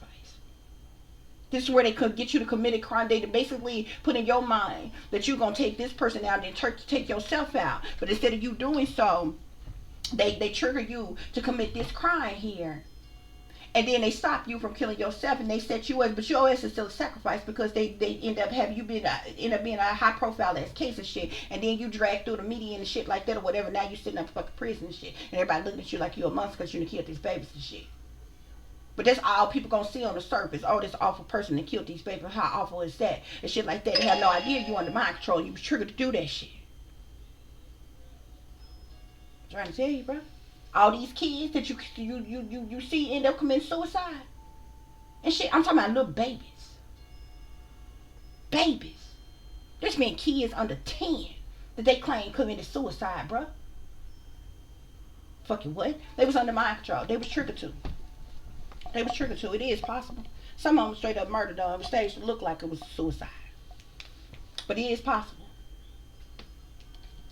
This is where they could get you to commit a crime. They basically put in your mind that you're going to take this person out and then take yourself out. But instead of you doing so, they trigger you to commit this crime here. And then they stop you from killing yourself and they set you up, but your ass is still a sacrifice because they end up having you being a high profile ass case of shit, and then you drag through the media and shit like that or whatever. Now you sitting up in fucking prison and shit, and everybody looking at you like you're a monster because you done killed these babies and shit. But that's all people gonna see on the surface. Oh, this awful person that killed these babies. How awful is that? And shit like that. They have no idea you under mind control. You was triggered to do that shit. I'm trying to tell you, bro. All these kids that you see end up committing suicide and shit. I'm talking about little babies. Babies. There's been kids under 10 that they claim committed suicide, bro. Fucking what? They was under mind control. They was triggered to. It is possible. Some of them straight up murdered on the stage to look like it was suicide. But it is possible.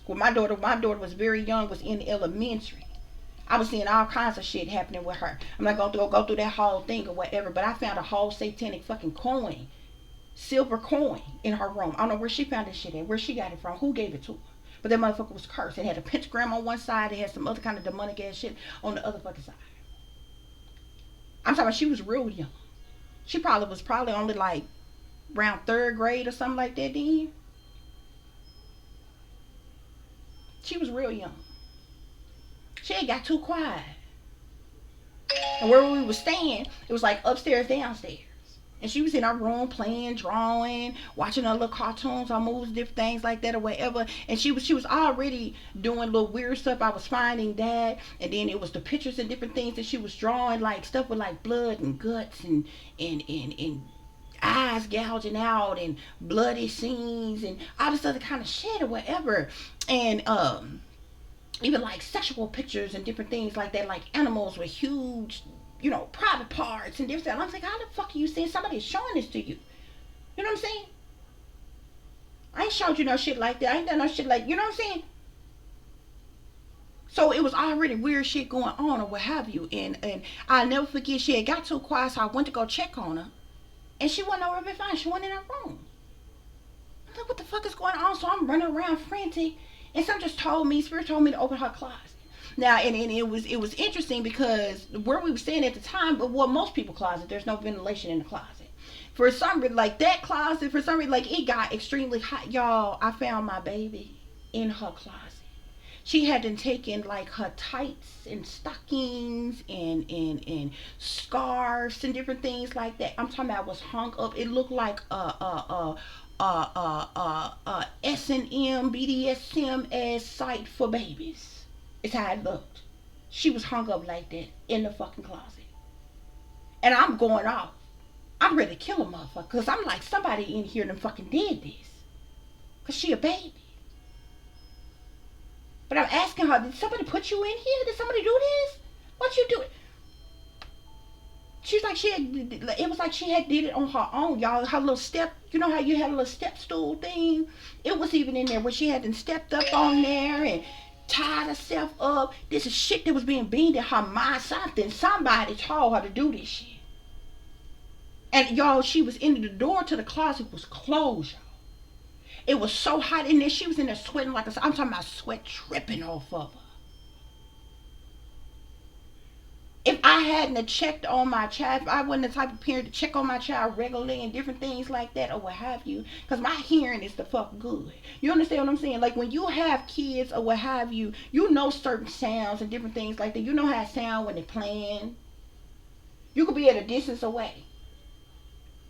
When my daughter was very young, was in elementary. I was seeing all kinds of shit happening with her. I'm not going to go through that whole thing or whatever, but I found a whole satanic fucking coin, silver coin in her room. I don't know where she found this shit at, where she got it from, who gave it to her. But that motherfucker was cursed. It had a pentagram on one side. It had some other kind of demonic ass shit on the other fucking side. I'm talking about she was real young. She was probably only like around 3rd grade or something like that then. She was real young. She ain't got too quiet. And where we was staying, it was like upstairs, downstairs. And she was in our room playing, drawing, watching her little cartoons or movies, different things like that or whatever. And she was already doing little weird stuff. I was finding that. And then it was the pictures and different things that she was drawing, like stuff with like blood and guts and eyes gouging out and bloody scenes and all this other kind of shit or whatever. And even like sexual pictures and different things like that, like animals with huge, private parts and different. I'm like, how the fuck are you saying somebody's showing this to you? You know what I'm saying? I ain't showed you no shit like that. I ain't done no shit like, you know what I'm saying? So it was already weird shit going on or what have you. And I'll never forget, she had got too quiet, so I went to go check on her. And she wasn't nowhere but fine. She wasn't in her room. I'm like, what the fuck is going on? So I'm running around frantic. And some just Spirit told me to open her closet. Now, and it was interesting because where we were staying at the time, but most people closet, there's no ventilation in the closet. For some reason, like that closet, like it got extremely hot. Y'all, I found my baby in her closet. She hadn't taken like her tights and stockings and scarves and different things like that. I'm talking about was hung up. It looked like S&M BDSM as site for babies. It's how it looked. She was hung up like that in the fucking closet. And I'm going off. I'm ready to kill a motherfucker. Because I'm like, somebody in here done fucking did this. Because she a baby. But I'm asking her, did somebody put you in here? Did somebody do this? What you doing? She's like, it was like she had did it on her own, y'all. Her little step, you know how you had a little step stool thing? It was even in there where she had stepped up on there and tied herself up. This is shit that was being beamed in her mind. Somebody told her to do this shit. And y'all, she was in the door to the closet was closed, y'all. It was so hot in there. She was in there sweating like I'm talking about sweat dripping off of her. If I hadn't checked on my child, if I wasn't the type of parent to check on my child regularly and different things like that or what have you, because my hearing is the fuck good. You understand what I'm saying? Like when you have kids or what have you, you know certain sounds and different things like that. You know how it sound when they're playing. You could be at a distance away.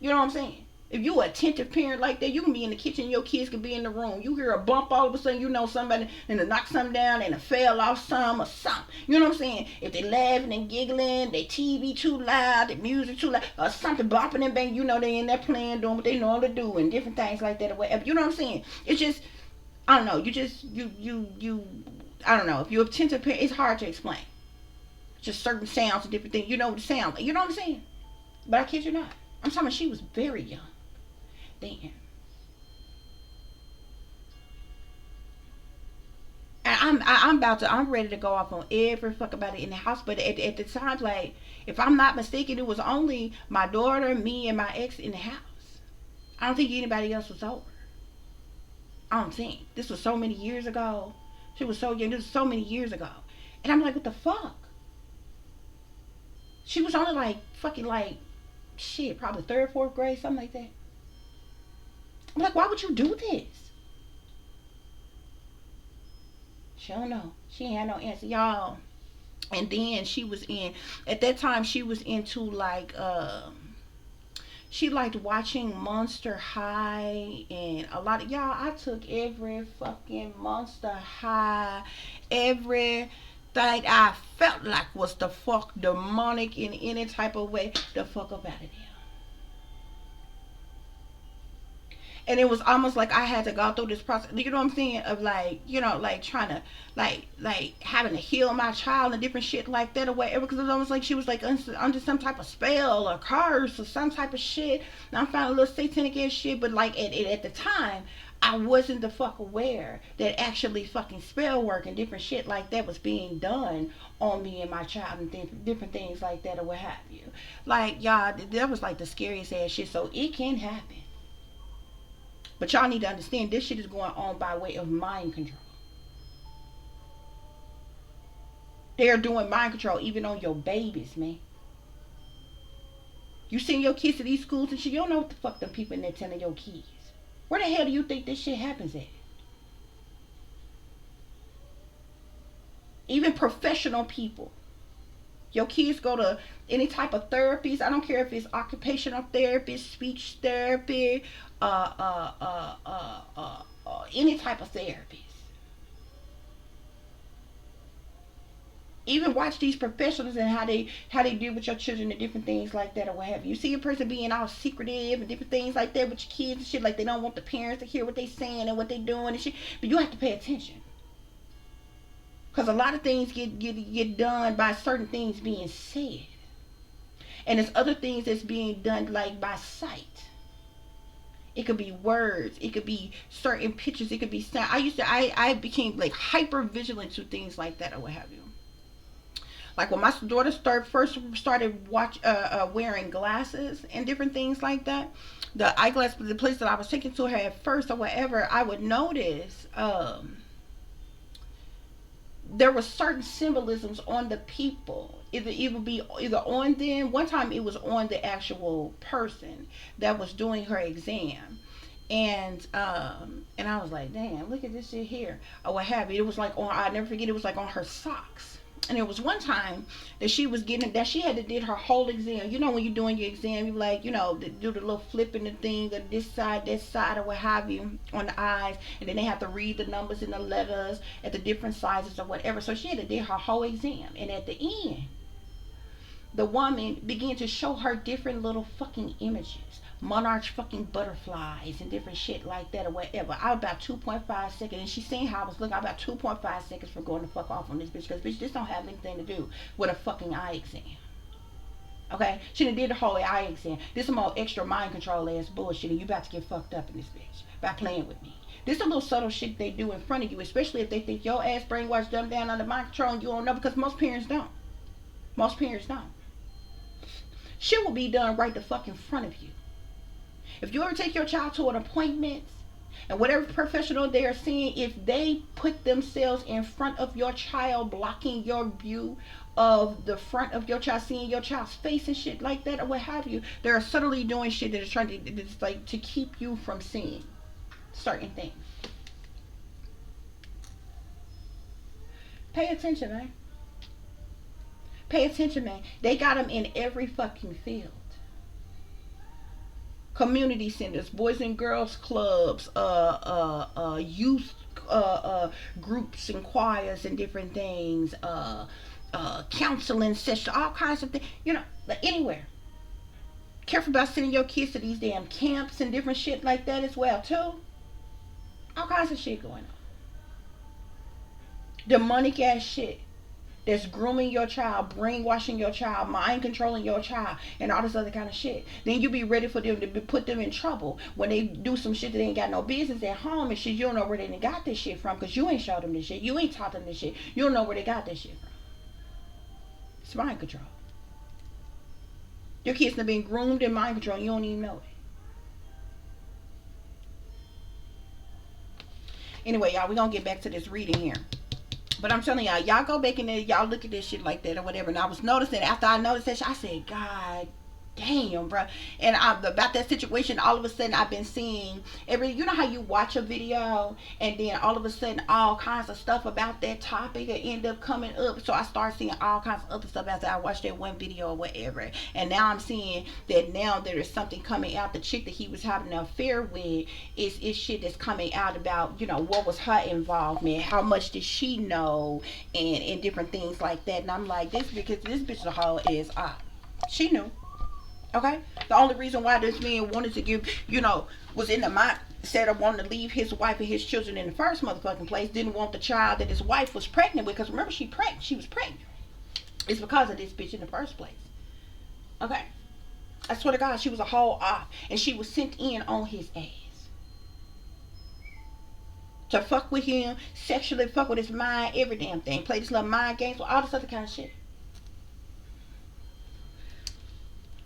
You know what I'm saying? If you an attentive parent like that, you can be in the kitchen, your kids can be in the room. You hear a bump, all of a sudden you know somebody and to knock something down and it fell off some or something. You know what I'm saying? If they laughing and giggling, their TV too loud, the music too loud, or something bopping and bang, you know they in there playing, doing what they know to do and different things like that or whatever. You know what I'm saying? It's just, I don't know, I don't know. If you're attentive parent, it's hard to explain. Just certain sounds and different things. You know what it sounds like. You know what I'm saying? But I kid you not. I'm talking about she was very young. Then. And I'm ready to go off on every fuck about it in the house. But at the time, like, if I'm not mistaken, it was only my daughter, me, and my ex in the house. I don't think anybody else was over. I don't think. This was so many years ago. She was so young. This was so many years ago. And I'm like, what the fuck? She was only like, fucking like, shit, probably third, fourth grade, something like that. I'm like, why would you do this? She don't know. She ain't had no answer, y'all. And then she was at that time she was into like she liked watching Monster High and a lot of y'all. I took every fucking Monster High, everything I felt like was the fuck demonic in any type of way, the fuck up out of there. And it was almost like I had to go through this process. You know what I'm saying? Of like, you know, like trying to, like having to heal my child and different shit like that or whatever. Because it was almost like she was like under some type of spell or curse or some type of shit. And I'm finding a little satanic ass shit. But like at the time, I wasn't the fuck aware that actually fucking spell work and different shit like that was being done on me and my child and different things like that or what have you. Like, y'all, that was like the scariest ass shit. So it can happen. But y'all need to understand this shit is going on by way of mind control. They're doing mind control even on your babies, man. You send your kids to these schools and shit, you don't know what the fuck them people in there telling your kids. Where the hell do you think this shit happens at? Even professional people. Your kids go to any type of therapies. I don't care if it's occupational therapy, speech therapy, any type of therapies. Even watch these professionals and how they deal with your children and different things like that or what have you. You see a person being all secretive and different things like that with your kids and shit, like they don't want the parents to hear what they saying and what they doing and shit. But you have to pay attention. Because a lot of things get done by certain things being said. And there's other things that's being done like by sight. It could be words. It could be certain pictures. It could be sound. I became like hyper vigilant to things like that or what have you. Like when my daughter first started wearing glasses and different things like that. The eyeglass, the place that I was taking to her at first or whatever, I would notice there were certain symbolisms on the people. It would be either on them. One time it was on the actual person that was doing her exam. And I was like, damn, look at this shit here, or what have you. It was like on, I never forget, it was like on her socks. And there was one time that she was getting, that she had to did her whole exam. You know, when you're doing your exam, you like, you know, do the little flipping the thing of this side, that side, or what have you, on the eyes, and then they have to read the numbers and the letters at the different sizes or whatever. So she had to did her whole exam, and at the end, the woman began to show her different little fucking images, monarch fucking butterflies and different shit like that or whatever. I was about 2.5 seconds, and she seen how I was looking. I was about 2.5 seconds from going the fuck off on this bitch, because bitch, this don't have anything to do with a fucking eye exam. Okay, she done did the whole eye exam. This some more extra mind control ass bullshit, and you about to get fucked up in this bitch by playing with me. This a little subtle shit they do in front of you, especially if they think your ass brainwashed dumb down under mind control and you don't know, because most parents don't. Most parents don't. Shit will be done right the fuck in front of you. If you ever take your child to an appointment, and whatever professional they are seeing, if they put themselves in front of your child, blocking your view of the front of your child, seeing your child's face and shit like that, or what have you, they're subtly doing shit that is trying to, it's like to keep you from seeing certain things. Pay attention, man. Pay attention, man. They got them in every fucking field. Community centers, boys and girls clubs, youth groups and choirs and different things, counseling sessions, all kinds of things. You know, like anywhere. Careful about sending your kids to these damn camps and different shit like that as well too. All kinds of shit going on. Demonic ass shit that's grooming your child, brainwashing your child, mind controlling your child, and all this other kind of shit. Then you be ready for them to put them in trouble when they do some shit that they ain't got no business at home and shit. You don't know where they done got this shit from, because you ain't showed them this shit. You ain't taught them this shit. You don't know where they got this shit from. It's mind control. Your kids have been groomed in mind control and you don't even know it. Anyway, y'all, we gonna get back to this reading here. But I'm telling y'all go back in there, y'all look at this shit like that or whatever. And I was noticing, after I noticed that shit, I said, God damn, bro. And about that situation, all of a sudden I've been seeing you know how you watch a video and then all of a sudden all kinds of stuff about that topic will end up coming up. So I start seeing all kinds of other stuff after I watched that one video or whatever. And now I'm seeing that now there is something coming out. The chick that he was having an affair with is shit that's coming out about, you know, what was her involvement, how much did she know, and different things like that. And I'm like, this, because this bitch the whole is she knew. Okay? The only reason why this man wanted to give, you know, was in the mindset of wanting to leave his wife and his children in the first motherfucking place, didn't want the child that his wife was pregnant with, because remember, she was pregnant. It's because of this bitch in the first place. Okay? I swear to God, she was a whole off, and she was sent in on his ass. To fuck with him, sexually fuck with his mind, every damn thing. Play this little mind games, all this other kind of shit.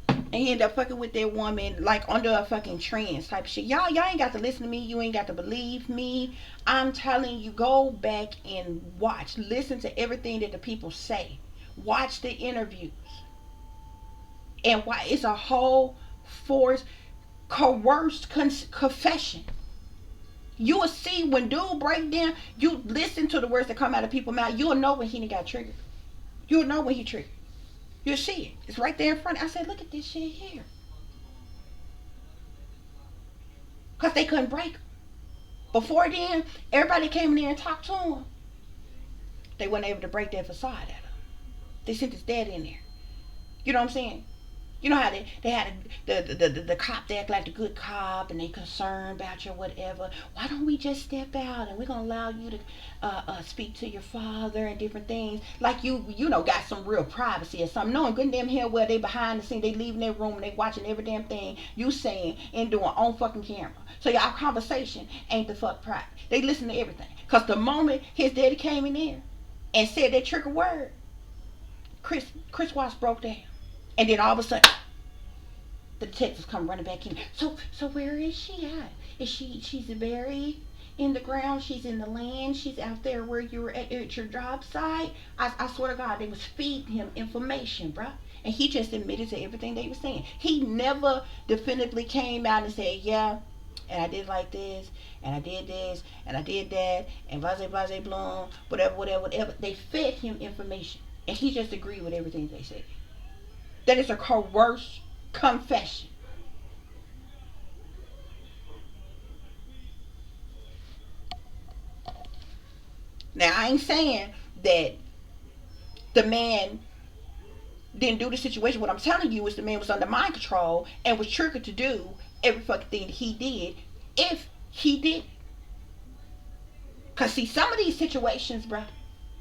And he ended up fucking with that woman like under a fucking trance type of shit. Y'all ain't got to listen to me. You ain't got to believe me. I'm telling you, go back and watch. Listen to everything that the people say. Watch the interviews. And why it's a whole forced, coerced confession. You will see when dude break down, you listen to the words that come out of people's mouth. You'll know when he got triggered. You'll know when he triggered. You'll see it. It's right there in front. I said, look at this shit here. Because they couldn't break him. Before then, everybody came in there and talked to him. They weren't able to break their facade at him. They sent his dad in there. You know what I'm saying? You know how they had the cop, they act like the good cop and they concerned about you or whatever. Why don't we just step out and we're going to allow you to speak to your father and different things. Like you know, got some real privacy or something. Knowing good damn hell well they behind the scene, they leaving their room and they watching every damn thing you saying and doing on fucking camera. So y'all conversation ain't the fuck private. They listen to everything. Because the moment his daddy came in there and said that trigger word, Chris Watts broke down. And then all of a sudden, the detectives come running back in. So where is she at? She's buried in the ground? She's in the land? She's out there where you were at your job site? I swear to God, they was feeding him information, bruh. And he just admitted to everything they were saying. He never definitively came out and said, yeah, and I did like this, and I did this, and I did that, and blase bloom, whatever. They fed him information, and he just agreed with everything they said. That is a coerced confession. Now, I ain't saying that the man didn't do the situation. What I'm telling you is the man was under mind control and was triggered to do every fucking thing he did if he did. Because, see, some of these situations, bruh,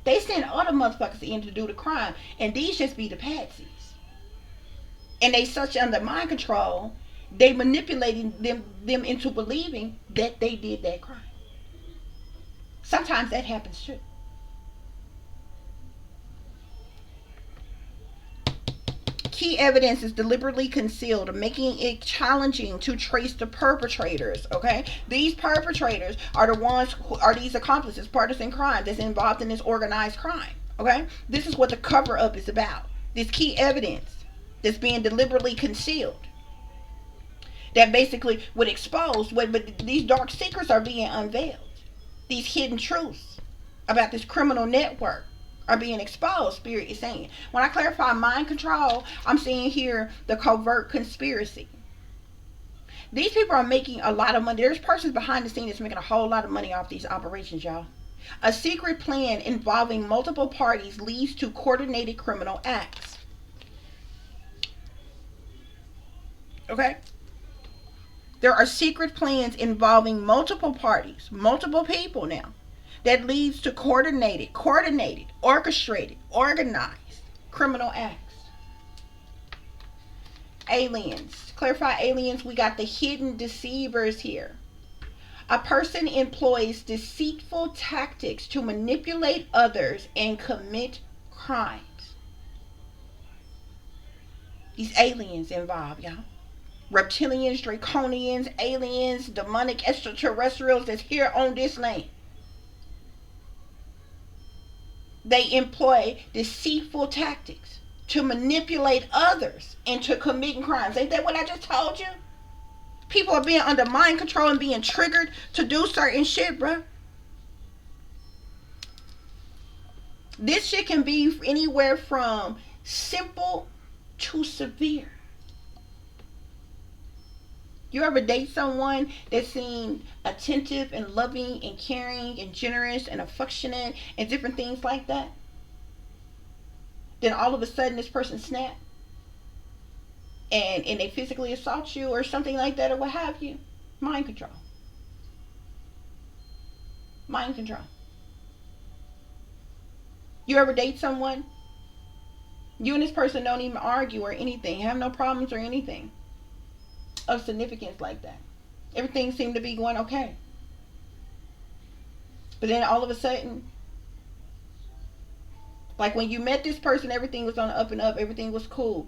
they send other motherfuckers in to do the crime, and these just be the patsies. And they such under mind control, they manipulating them into believing that they did that crime. Sometimes that happens too. Key evidence is deliberately concealed, making it challenging to trace the perpetrators. Okay, these perpetrators are the ones who are these accomplices, partners in crime that's involved in this organized crime. Okay, this is what the cover up is about. This key evidence that's being deliberately concealed, that basically would expose what, but these dark secrets are being unveiled. These hidden truths about this criminal network are being exposed, Spirit is saying. When I clarify mind control, I'm seeing here the covert conspiracy. These people are making a lot of money. There's persons behind the scenes that's making a whole lot of money off these operations, y'all. A secret plan involving multiple parties leads to coordinated criminal acts. Okay? There are secret plans involving multiple parties, multiple people now, that leads to coordinated, orchestrated, organized criminal acts. Aliens. Clarify aliens, we got the hidden deceivers here. A person employs deceitful tactics to manipulate others and commit crimes. These aliens involved, y'all. Reptilians, draconians, aliens, demonic extraterrestrials that's here on this land. They employ deceitful tactics to manipulate others into committing crimes. Ain't that what I just told you? People are being under mind control and being triggered to do certain shit, bruh. This shit can be anywhere from simple to severe. You ever date someone that seemed attentive and loving and caring and generous and affectionate and different things like that? Then all of a sudden this person snapped and they physically assault you or something like that or what have you. Mind control. Mind control. You ever date someone? You and this person don't even argue or anything, have no problems or anything of significance like that. Everything seemed to be going okay. But then all of a sudden, like when you met this person, everything was on the up and up, everything was cool.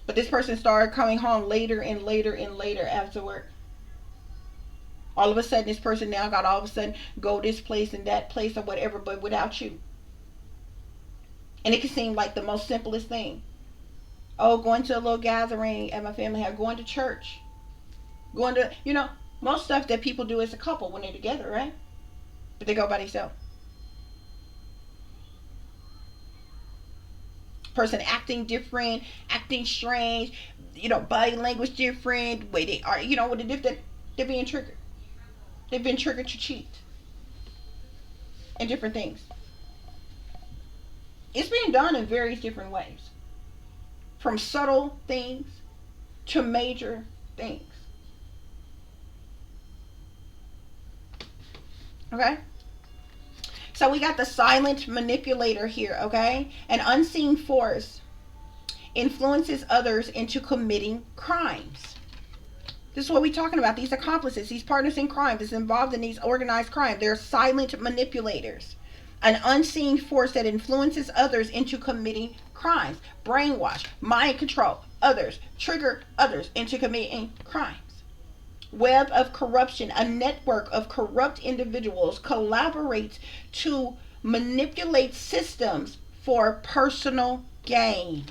But this person started coming home later and later and later after work. All of a sudden, this person now got all of a sudden go this place and that place or whatever, but without you. And it can seem like the most simplest thing. Oh, going to a little gathering at my family house, going to church, going to, most stuff that people do as a couple when they're together, right? But they go by themselves. Person acting different, acting strange, body language different, way they are, with the different, they're being triggered. They've been triggered to cheat and different things. It's being done in various different ways. From subtle things to major things. Okay? So we got the silent manipulator here, okay? An unseen force influences others into committing crimes. This is what we're talking about. These accomplices, these partners in crime that's involved in these organized crime. They're silent manipulators. An unseen force that influences others into committing crimes. Brainwash, mind control others, trigger others into committing crimes. Web of corruption, a network of corrupt individuals collaborates to manipulate systems for personal gain.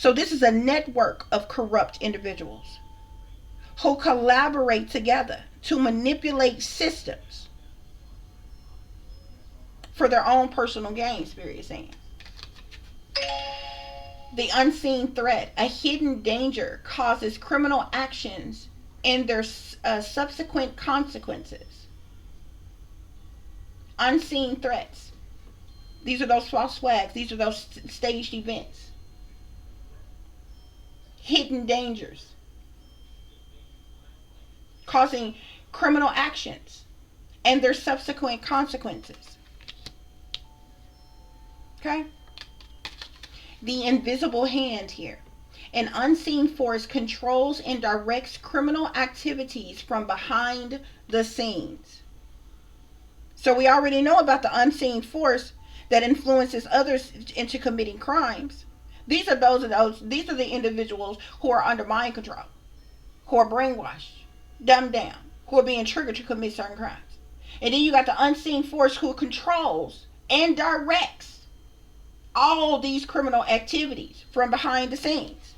So this is a network of corrupt individuals who collaborate together to manipulate systems for their own personal gain, Spirit is saying. The unseen threat, a hidden danger, causes criminal actions and their subsequent consequences. Unseen threats. These are those false flags. These are those staged events. Hidden dangers causing criminal actions and their subsequent consequences. Okay? The invisible hand here. An unseen force controls and directs criminal activities from behind the scenes. So we already know about the unseen force that influences others into committing crimes. These are these are the individuals who are under mind control, who are brainwashed, dumbed down, who are being triggered to commit certain crimes. And then you got the unseen force who controls and directs all these criminal activities from behind the scenes.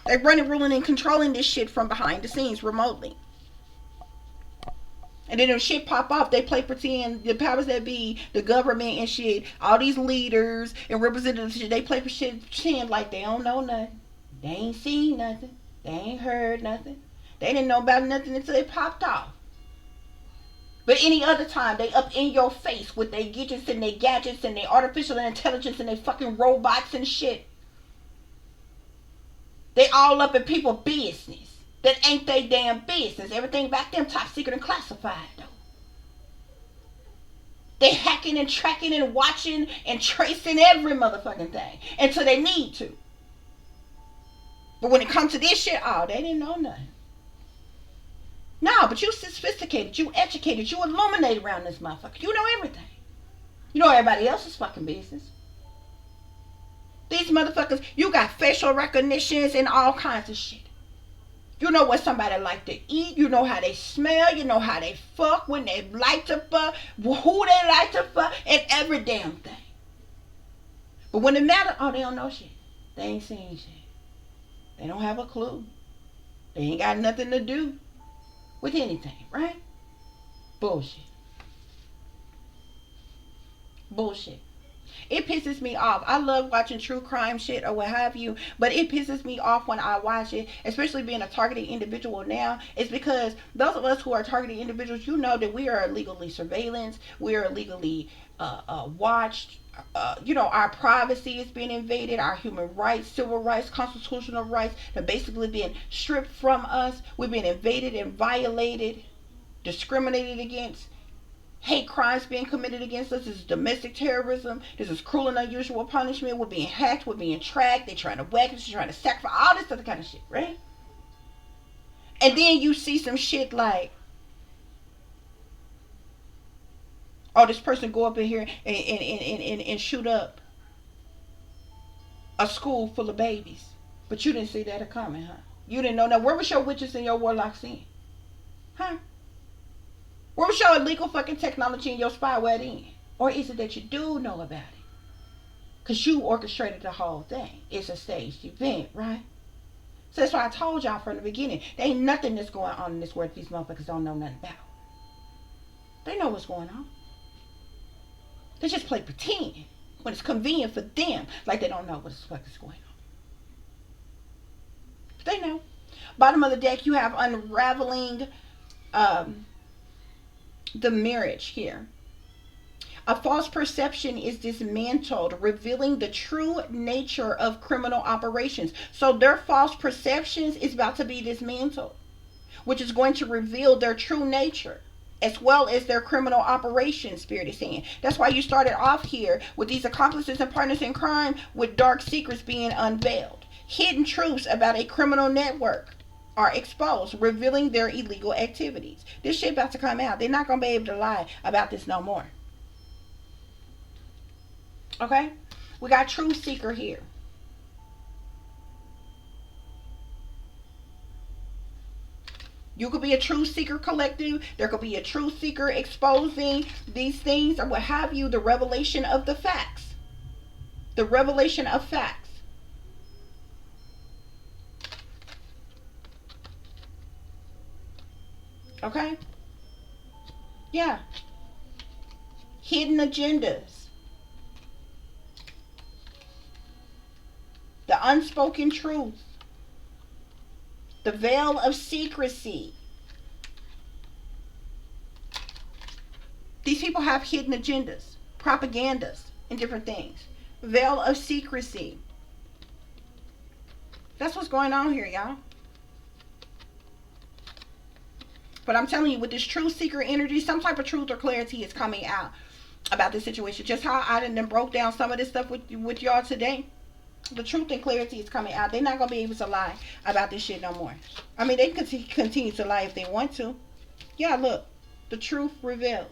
They're running, ruling, and controlling this shit from behind the scenes remotely. And then when shit pop off, they play pretend, the powers that be, the government and shit, all these leaders and representatives, they play pretend like they don't know nothing. They ain't seen nothing. They ain't heard nothing. They didn't know about nothing until they popped off. But any other time, they up in your face with their gadgets and their gadgets and their artificial intelligence and their fucking robots and shit. They all up in people's business. That ain't they damn business. Everything back them top secret and classified though. They hacking and tracking and watching and tracing every motherfucking thing until they need to. But when it comes to this shit, oh, they didn't know nothing. No, but you sophisticated, you educated, you illuminated around this motherfucker. You know everything. You know everybody else's fucking business. These motherfuckers, you got facial recognitions and all kinds of shit. You know what somebody like to eat. You know how they smell. You know how they fuck, when they like to fuck, who they like to fuck, and every damn thing. But when it matters, oh, they don't know shit. They ain't seen shit. They don't have a clue. They ain't got nothing to do with anything, right? Bullshit. Bullshit. It pisses me off. I love watching true crime shit or what have you, but it pisses me off when I watch it, especially being a targeted individual now. It's because those of us who are targeted individuals, you know that we are illegally surveillance, we are illegally watched. Our privacy is being invaded, our human rights, civil rights, constitutional rights are basically being stripped from us. We're being invaded and violated, discriminated against. Hate crimes being committed against us. This is domestic terrorism. This is cruel and unusual punishment. We're being hacked. We're being tracked. They're trying to whack us. They're trying to sacrifice. All this other kind of shit, right? And then you see some shit like, oh, this person go up in here and shoot up a school full of babies. But you didn't see that coming, huh? You didn't know that. Where was your witches and your warlocks in? Huh? Where was your illegal fucking technology and your spyware in? Or is it that you do know about it? Because you orchestrated the whole thing. It's a staged event, right? So that's why I told y'all from the beginning. There ain't nothing that's going on in this world these motherfuckers don't know nothing about. They know what's going on. They just play pretend when it's convenient for them, like they don't know what the fuck is going on. But they know. Bottom of the deck, you have unraveling the marriage here. A false perception is dismantled, revealing the true nature of criminal operations. So their false perceptions is about to be dismantled, which is going to reveal their true nature, as well as their criminal operations, Spirit is saying. That's why you started off here with these accomplices and partners in crime with dark secrets being unveiled. Hidden truths about a criminal network are exposed, revealing their illegal activities. This shit about to come out. They're not going to be able to lie about this no more. Okay? We got Truth Seeker here. You could be a truth seeker collective. There could be a truth seeker exposing these things or what have you. The revelation of the facts. The revelation of facts. Okay? Yeah. Hidden agendas. The unspoken truth. The veil of secrecy. These people have hidden agendas, propagandas, and different things. Veil of secrecy. That's what's going on here, y'all. But I'm telling you, with this truth seeker energy, some type of truth or clarity is coming out about this situation. Just how I done broke down some of this stuff with y'all today. The truth and clarity is coming out. They're not going to be able to lie about this shit no more. I mean, they can continue to lie if they want to. Yeah, look. The truth revealed.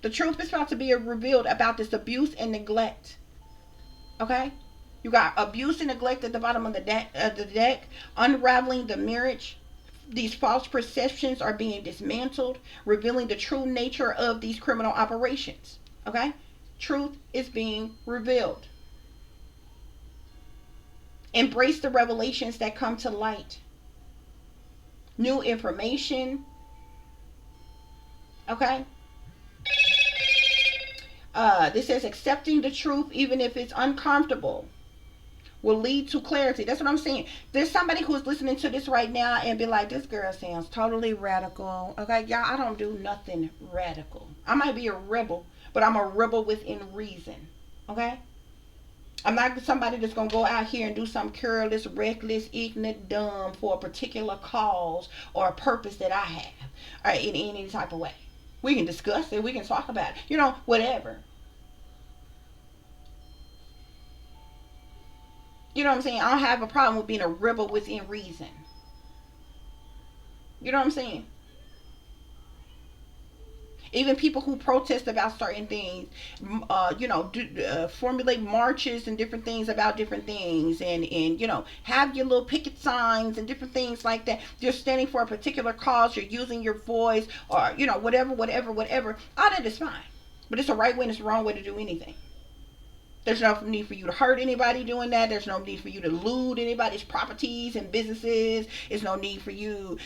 The truth is about to be revealed about this abuse and neglect. Okay? You got abuse and neglect at the bottom of the deck, unraveling the marriage. These false perceptions are being dismantled, revealing the true nature of these criminal operations. Okay? Truth is being revealed. Embrace the revelations that come to light. New information. Okay? This says accepting the truth even if it's uncomfortable will lead to clarity. That's what I'm saying. There's somebody who's listening to this right now and be like, this girl sounds totally radical. Okay, y'all, I don't do nothing radical. I might be a rebel, but I'm a rebel within reason. Okay? I'm not somebody that's going to go out here and do something careless, reckless, ignorant, dumb for a particular cause or a purpose that I have, or in any type of way. We can discuss it. We can talk about it. You know, whatever. You know what I'm saying? I don't have a problem with being a rebel within reason. You know what I'm saying? Even people who protest about certain things, formulate marches and different things about different things, and have your little picket signs and different things like that. You're standing for a particular cause. You're using your voice, or whatever. All that is fine, but it's a right way and it's a wrong way to do anything. There's no need for you to hurt anybody doing that. There's no need for you to loot anybody's properties and businesses. There's no need for you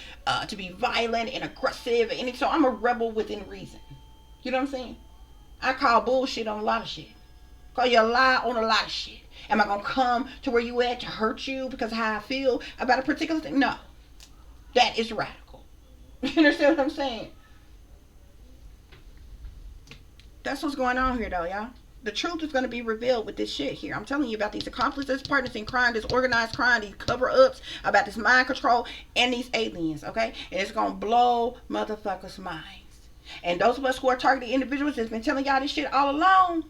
to be violent and aggressive. And so I'm a rebel within reason. You know what I'm saying? I call bullshit on a lot of shit. Call you a lie on a lot of shit. Am I going to come to where you at to hurt you because of how I feel about a particular thing? No. That is radical. You understand what I'm saying? That's what's going on here, though, y'all. The truth is going to be revealed with this shit here. I'm telling you about these accomplices, partners in crime, this organized crime, these cover-ups, about this mind control, and these aliens, okay? And it's going to blow motherfuckers' minds. And those of us who are targeted individuals that's been telling y'all this shit all along,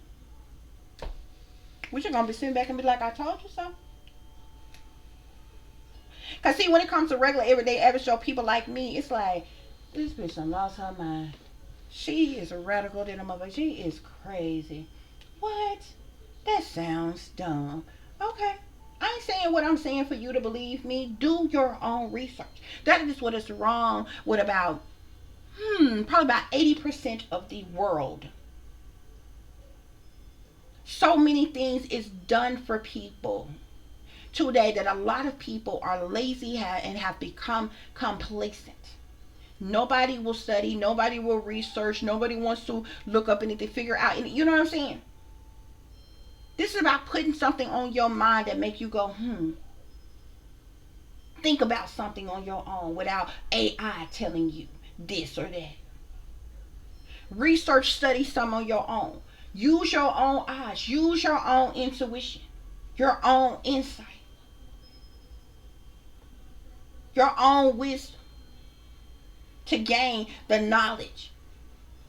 we're just going to be sitting back and be like, I told you so. Because, see, when it comes to regular, everyday, average Joe people like me, it's like, this bitch done lost her mind. She is a radical than a motherfucker. She is crazy. What? That sounds dumb. Okay. I ain't saying what I'm saying for you to believe me. Do your own research. That is what is wrong with about, probably about 80% of the world. So many things is done for people today that a lot of people are lazy and have become complacent. Nobody will study. Nobody will research. Nobody wants to look up anything, figure out. You know what I'm saying? This is about putting something on your mind that make you go, Think about something on your own without AI telling you this or that. Research, study some on your own. Use your own eyes. Use your own intuition. Your own insight. Your own wisdom. To gain the knowledge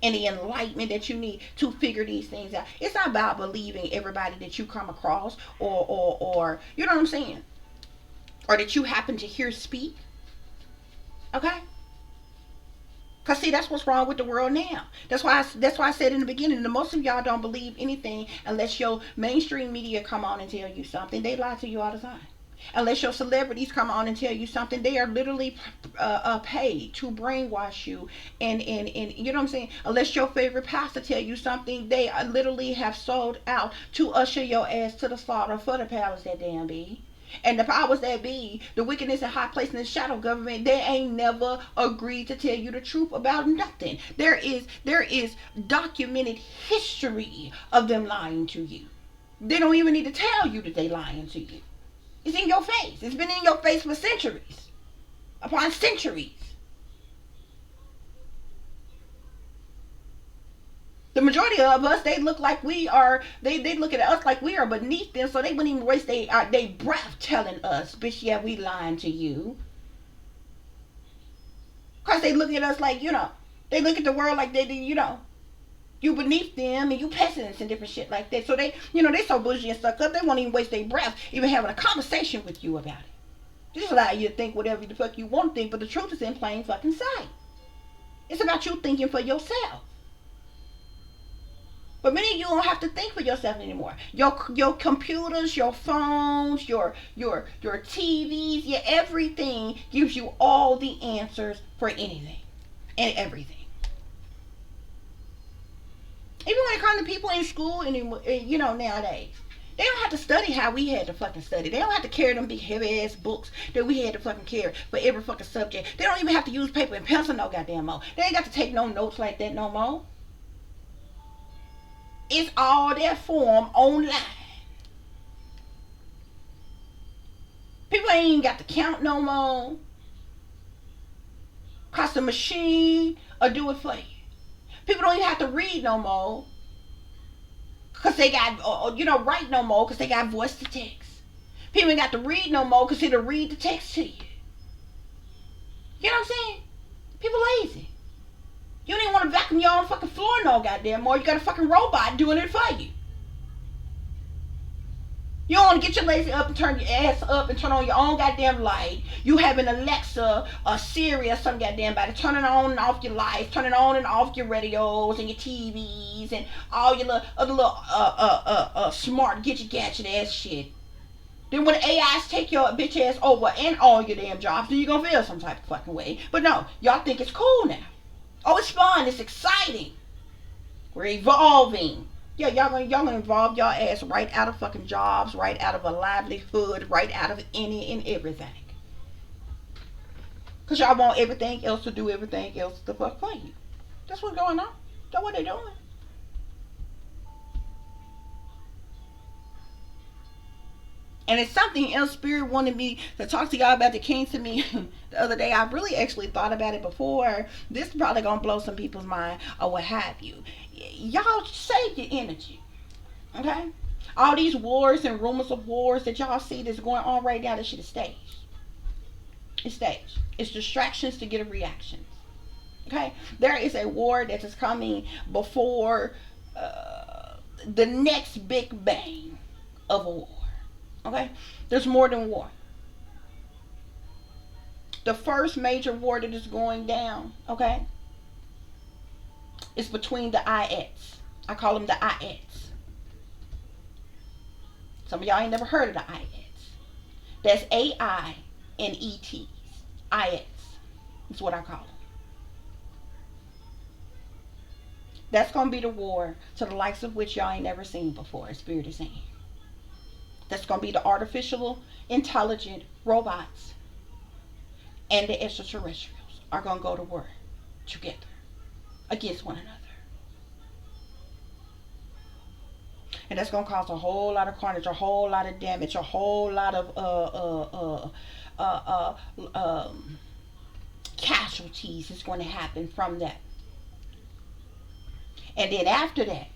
and the enlightenment that you need to figure these things out. It's not about believing everybody that you come across or you know what I'm saying? Or that you happen to hear speak. Okay? Because see, that's what's wrong with the world now. That's why I said in the beginning that most of y'all don't believe anything unless your mainstream media come on and tell you something. They lie to you all the time. Unless your celebrities come on and tell you something, they are literally paid to brainwash you, and you know what I'm saying. Unless your favorite pastor tell you something, they literally have sold out to usher your ass to the slaughter for the powers that damn be. And the powers that be, the wickedness in high places in the shadow government, they ain't never agreed to tell you the truth about nothing. There is documented history of them lying to you. They don't even need to tell you that they lying to you. It's in your face. It's been in your face for centuries upon centuries. The majority of us, they look like we are, they look at us like we are beneath them, so they wouldn't even waste they breath telling us, bitch, yeah, we lying to you. Because they look at us like, they look at the world like you beneath them and you peasants and different shit like that. So they so bougie and stuck up, they won't even waste their breath even having a conversation with you about it. They just allow you to think whatever the fuck you want to think, but the truth is in plain fucking sight. It's about you thinking for yourself. But many of you don't have to think for yourself anymore. Your computers, your phones, your TVs, your everything gives you all the answers for anything and everything. Even when it comes to people in school and nowadays, they don't have to study how we had to fucking study. They don't have to carry them big heavy ass books that we had to fucking carry for every fucking subject. They don't even have to use paper and pencil no goddamn more. They ain't got to take no notes like that no more. It's all that form online. People ain't even got to count no more. Cause the machine will do it for you. People don't even have to read no more. Cause they got, write no more. Cause they got voice to text. People ain't got to read no more. Cause it'll read the text to you. You know what I'm saying? People lazy. You don't even want to vacuum your own fucking floor no goddamn more. You got a fucking robot doing it for you. You don't want to get your lazy up and turn your ass up and turn on your own goddamn light. You have an Alexa, a Siri, or some goddamn body turning on and off your lights, turning on and off your radios and your TVs and all your little smart gadget ass shit. Then when AIs take your bitch ass over and all your damn jobs, then you gonna feel some type of fucking way. But no, y'all think it's cool now. Oh, it's fun. It's exciting. We're evolving. Yeah, y'all gonna evolve y'all ass right out of fucking jobs, right out of a livelihood, right out of any and everything. Cause y'all want everything else to do everything else the fuck for you. That's what's going on. That's what they're doing. And it's something else Spirit wanted me to talk to y'all about that came to me the other day. I really actually thought about it before. This is probably going to blow some people's mind or what have you. Y'all save your energy. Okay? All these wars and rumors of wars that y'all see that's going on right now, that shit is staged. It's staged. It's distractions to get a reaction. Okay? There is a war that is coming before the next big bang of a war. Okay? There's more than war. The first major war that is going down, okay, is between the IETs. I call them the IETs. Some of y'all ain't never heard of the IETs. That's AINETs. IETs. That's what I call them. That's going to be the war to the likes of which y'all ain't never seen before, Spirit is saying. That's going to be the artificial intelligent robots and the extraterrestrials are going to go to war together against one another. And that's going to cause a whole lot of carnage, a whole lot of damage, a whole lot of casualties is going to happen from that. And then after that,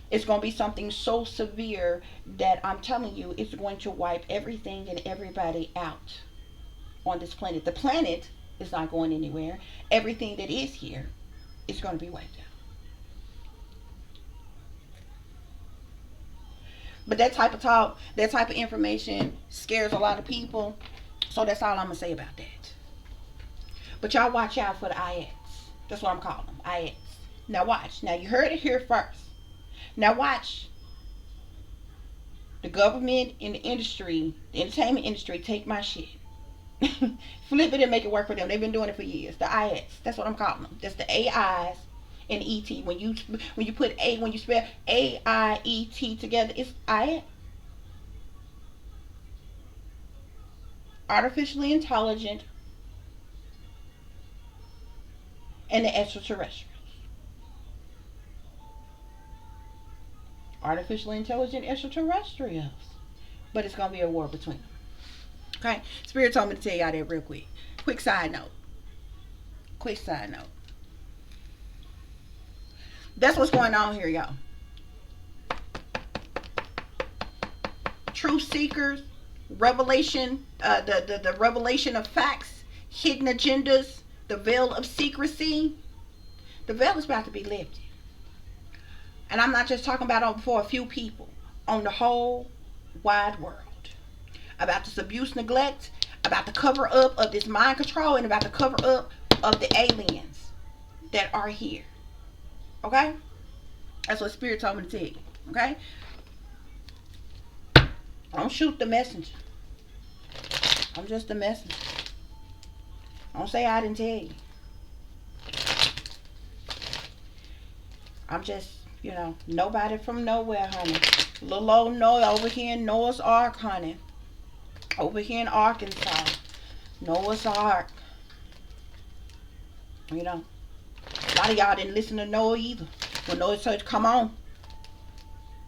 it's going to be something so severe that I'm telling you, it's going to wipe everything and everybody out on this planet. The planet is not going anywhere. Everything that is here is going to be wiped out. But that type of talk, that type of information scares a lot of people. So that's all I'm going to say about that. But y'all watch out for the IETs. That's what I'm calling them, IETs. Now watch. Now you heard it here first. Now watch. The government and the industry, the entertainment industry, take my shit. Flip it and make it work for them. They've been doing it for years. The IETs. That's what I'm calling them. That's the AIs in ET. When you put A, when you spell AIET together, it's I. Artificially intelligent and the extraterrestrials. Artificially intelligent extraterrestrials. But it's gonna be a war between them. Okay? Spirit told me to tell y'all that real quick. Quick side note. Quick side note. That's what's going on here, y'all. Truth seekers, revelation, the revelation of facts, hidden agendas, the veil of secrecy. The veil is about to be lifted. And I'm not just talking about for a few people, on the whole wide world. About this abuse, neglect, about the cover up of this mind control, and about the cover up of the aliens that are here. Okay? That's what Spirit told me to tell you. Okay? Don't shoot the messenger. I'm just a messenger. Don't say I didn't tell you. I'm just, nobody from nowhere, honey. Little old Noah over here in Noah's Ark, honey. Over here in Arkansas. Noah's Ark. A lot of y'all didn't listen to Noah either. When Noah said, come on.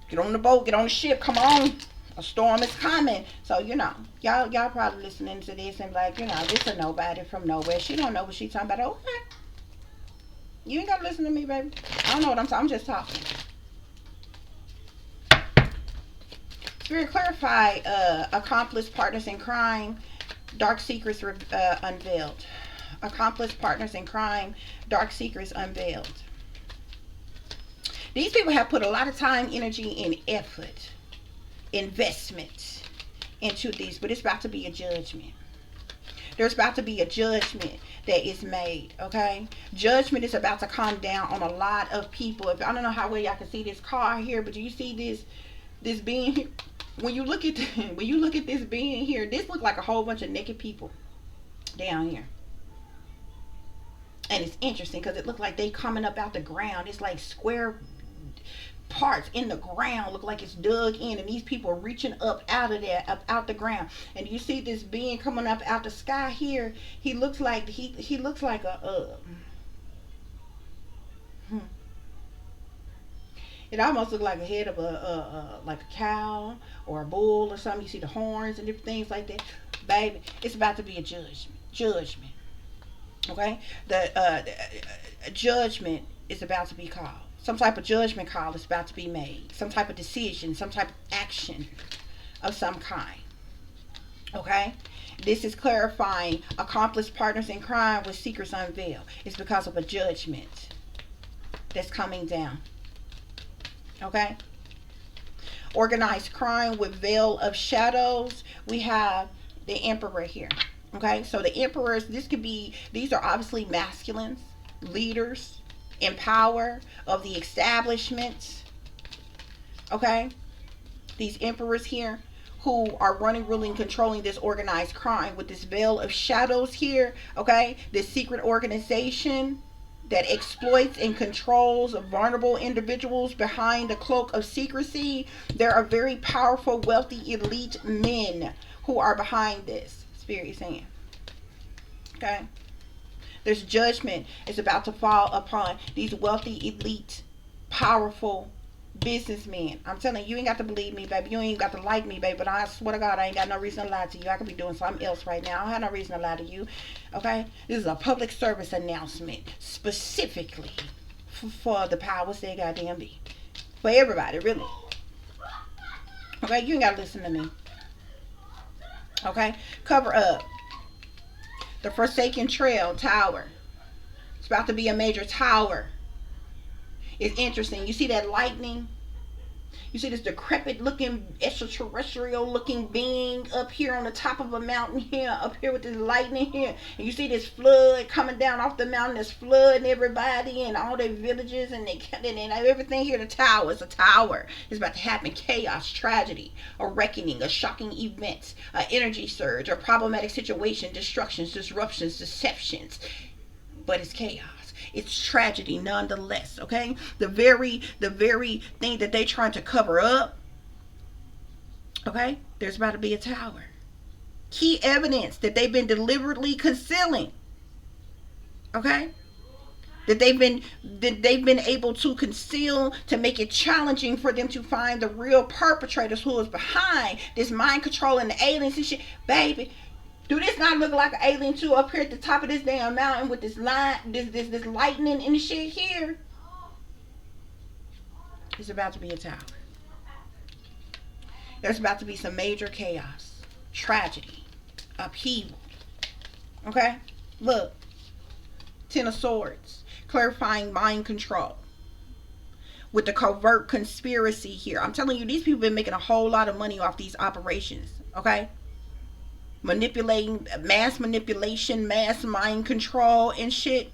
Get on the boat, get on the ship, come on. A storm is coming. So, y'all probably listening to this and like, this a nobody from nowhere. She don't know what she talking about. Okay. You ain't got to listen to me, baby. I don't know what I'm talking. I'm just talking. Spirit clarify, accomplice partners in crime, dark secrets unveiled. Accomplice partners in crime, dark secrets unveiled. These people have put a lot of time, energy, and effort, investment into these, but it's about to be a judgment. There's about to be a judgment that is made, okay? Judgment is about to come down on a lot of people. I don't know how well y'all can see this car here, but do you see this being here? When you look at this being here, this looks like a whole bunch of naked people down here. And it's interesting because it looks like they coming up out the ground. It's like square parts in the ground, look like it's dug in, and these people are reaching up out of there, up out the ground. And you see this being coming up out the sky here. He looks like he looks like it almost looks like a head of like a cow or a bull or something. You see the horns and different things like that. Baby, it's about to be a judgment. Okay? The judgment is about to be called. Some type of judgment call is about to be made. Some type of decision, some type of action of some kind. Okay? This is clarifying accomplice partners in crime with secrets unveiled. It's because of a judgment that's coming down. Okay? Organized crime with veil of shadows. We have the emperor here. Okay? So the emperors, these are obviously masculines, leaders in power of the establishment. Okay? These emperors here who are running, ruling, controlling this organized crime with this veil of shadows here. Okay? This secret organization that exploits and controls vulnerable individuals behind the cloak of secrecy. There are very powerful, wealthy, elite men who are behind this. Spirit is saying. Okay? There's judgment is about to fall upon these wealthy, elite, powerful businessmen. I'm telling you, you ain't got to believe me, baby. You ain't got to like me, baby. But I swear to God, I ain't got no reason to lie to you. I could be doing something else right now. I don't have no reason to lie to you. Okay? This is a public service announcement specifically for the powers that goddamn be. For everybody, really. Okay? You ain't got to listen to me. Okay? Cover up. The Forsaken Trail Tower. It's about to be a major tower. It's interesting. You see that lightning? You see this decrepit looking, extraterrestrial looking being up here on the top of a mountain here, up here with this lightning here. And you see this flood coming down off the mountain that's flooding everybody and all their villages and everything here. The tower. It's a tower. It's about to happen. Chaos, tragedy, a reckoning, a shocking event, an energy surge, a problematic situation, destructions, disruptions, deceptions. But it's chaos. It's tragedy nonetheless, okay? The very thing that they trying to cover up, okay? There's about to be a tower. Key evidence that they've been deliberately concealing, okay? That they've been able to conceal to make it challenging for them to find the real perpetrators who is behind this mind control and the aliens and shit. Baby, do this not look like an alien too up here at the top of this damn mountain with this line, this lightning and the shit here? It's about to be a tower. There's about to be some major chaos, tragedy, upheaval. Okay? Look. Ten of Swords. Clarifying mind control. With the covert conspiracy here. I'm telling you, these people have been making a whole lot of money off these operations. Okay? Manipulating, mass manipulation, mass mind control and shit.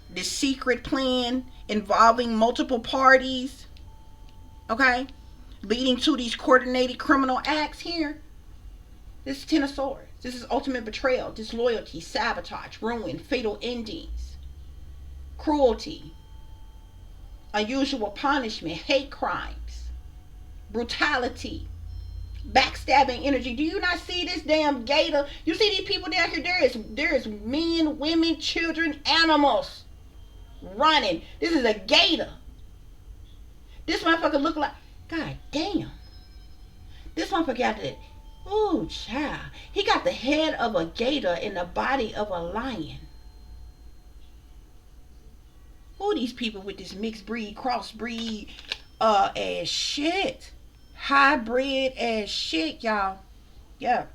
This secret plan involving multiple parties. Okay? Leading to these coordinated criminal acts here. This is Ten of Swords. This is ultimate betrayal, disloyalty, sabotage, ruin, fatal endings, cruelty, unusual punishment, hate crimes, brutality, backstabbing energy. Do you not see this damn gator? You see these people down here? There is men, women, children, animals running. This is a gator. This motherfucker look like, god damn. This motherfucker got that. Ooh, child. He got the head of a gator and the body of a lion. Ooh, these people with this mixed breed, crossbreed, ass shit. Hybrid ass shit, y'all. Yeah.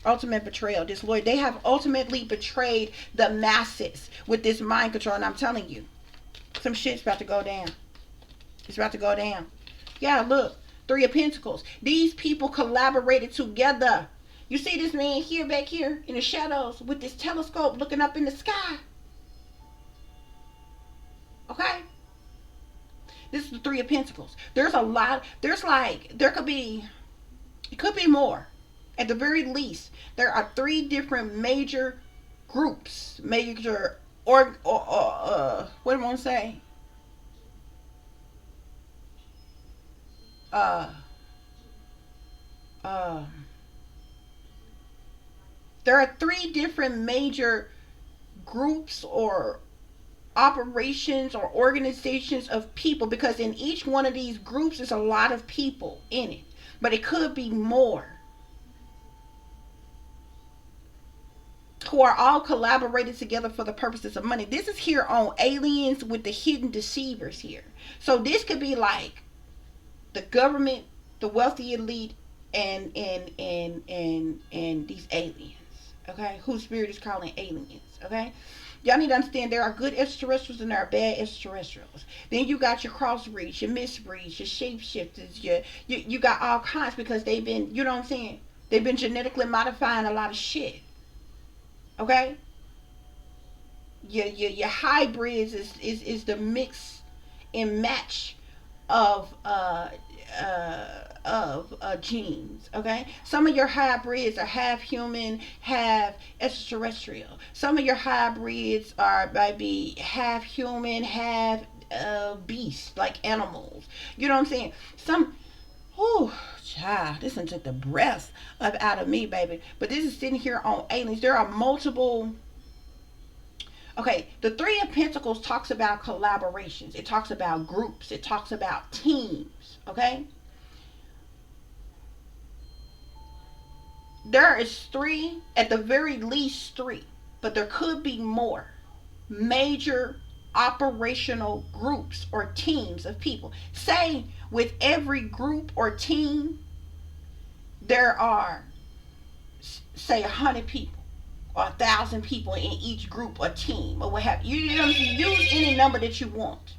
Ultimate betrayal, disloyal. They have ultimately betrayed the masses with this mind control. And I'm telling you, some shit's about to go down. It's about to go down. Yeah, look. Three of Pentacles. These people collaborated together. You see this man here, back here in the shadows with this telescope looking up in the sky. Okay? This is the Three of Pentacles. There's a lot. There could be, it could be more. At the very least, there are three different major groups. Major, what do I want to say? There are three different major groups or operations or organizations of people, because in each one of these groups is a lot of people in it, but it could be more, who are all collaborated together for the purposes of money. This is here on aliens with the hidden deceivers here. So this could be like the government, the wealthy elite, and these aliens, okay, whose spirit is calling aliens, okay. Y'all need to understand there are good extraterrestrials and there are bad extraterrestrials. Then you got your crossbreeds, your misbreeds, your shapeshifters, you got all kinds, because they've been, you know what I'm saying, they've been genetically modifying a lot of shit, okay. Your hybrids is the mix and match of genes, okay. Some of your hybrids are half human, half extraterrestrial. Some of your hybrids are maybe half human, half beast, like animals. You know what I'm saying? Child, this one took the breath out of me, baby. But this is sitting here on aliens. There are multiple. Okay, the Three of Pentacles talks about collaborations. It talks about groups. It talks about teams. Okay? There is three, at the very least three, but there could be more major operational groups or teams of people. Say with every group or team, there are, say, 100 people or 1,000 people in each group or team or what have you. You know, use any number that you want.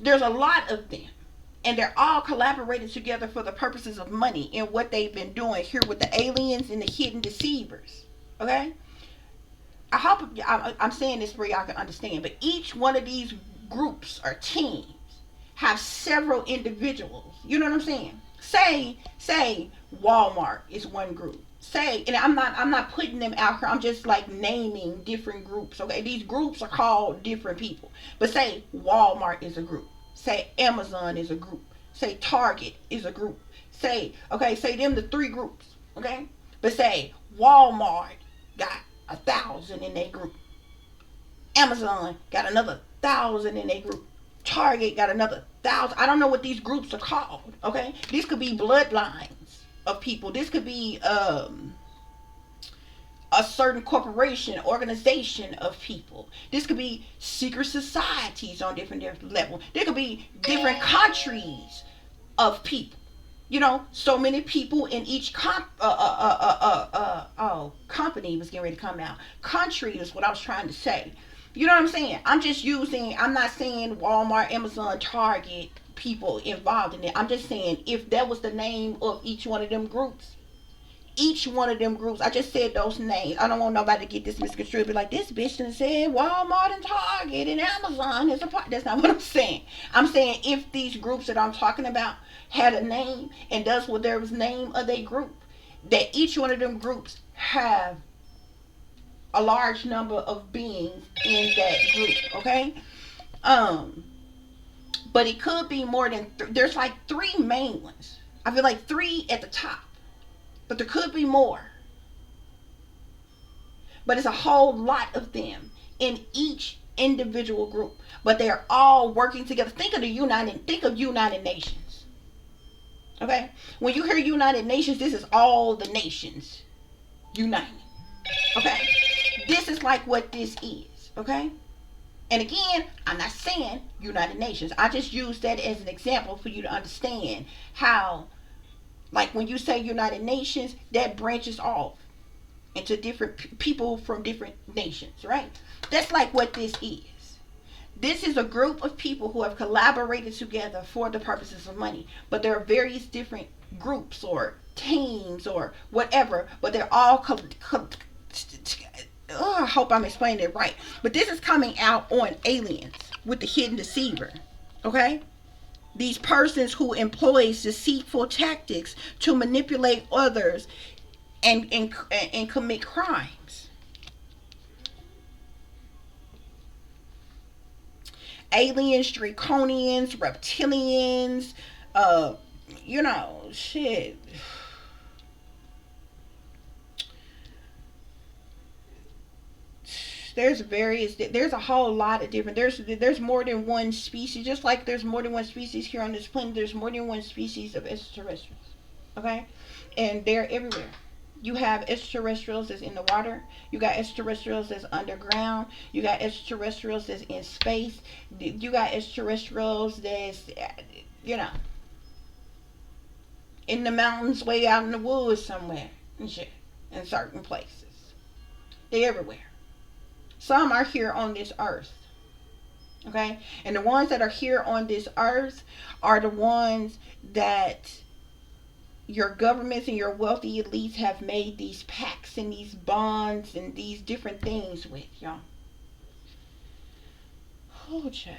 There's a lot of them, and they're all collaborated together for the purposes of money in what they've been doing here with the aliens and the hidden deceivers. Okay? I hope I'm saying this for y'all can understand, but each one of these groups or teams have several individuals. You know what I'm saying? Say Walmart is one group. say, and I'm not putting them out here, I'm just like naming different groups. Okay, these groups are called different people. But say Walmart is a group, say Amazon is a group, say Target is a group, say, okay, say them the three groups. Okay, but say Walmart got 1,000 in their group, Amazon got another 1,000 in their group, Target got another 1,000. I don't know what these groups are called. Okay, these could be bloodlines of people. This could be a certain corporation, organization of people. This could be secret societies on different levels. There could be different countries of people. You know, so many people in each company was getting ready to come out. Country is what I was trying to say. You know what I'm saying? I'm not saying Walmart, Amazon, Target, people involved in it. I'm just saying if that was the name of each one of them groups, I just said those names. I don't want nobody to get this misconstrued. Be like, this bitch done said Walmart and Target and Amazon is a part. That's not what I'm saying. I'm saying if these groups that I'm talking about had a name, and that's what there was name of their group, that each one of them groups have a large number of beings in that group. Okay. Um, but it could be more than there's like three main ones. I feel like three at the top, but there could be more. But it's a whole lot of them in each individual group. But they're all working together. Think of United Nations. Okay? When you hear United Nations, this is all the nations uniting. Okay? This is like what this is. Okay? And again, I'm not saying United Nations. I just use that as an example for you to understand how, like when you say United Nations, that branches off into different people from different nations, right? That's like what this is. This is a group of people who have collaborated together for the purposes of money. But there are various different groups or teams or whatever, but they're all I hope I'm explaining it right. But this is coming out on Aliens with the Hidden Deceiver. Okay? These persons who employs deceitful tactics to manipulate others and commit crimes. Aliens, draconians, reptilians, shit. There's a whole lot of different, there's more than one species, just like there's more than one species here on this planet. There's more than one species of extraterrestrials. Okay? And they're everywhere. You have extraterrestrials that's in the water, you got extraterrestrials that's underground, you got extraterrestrials that's in space, you got extraterrestrials that's you know in the mountains, way out in the woods somewhere and shit, in certain places. They're everywhere. Some are here on this earth. Okay? And the ones that are here on this earth are the ones that your governments and your wealthy elites have made these pacts and these bonds and these different things with, y'all. Oh, child.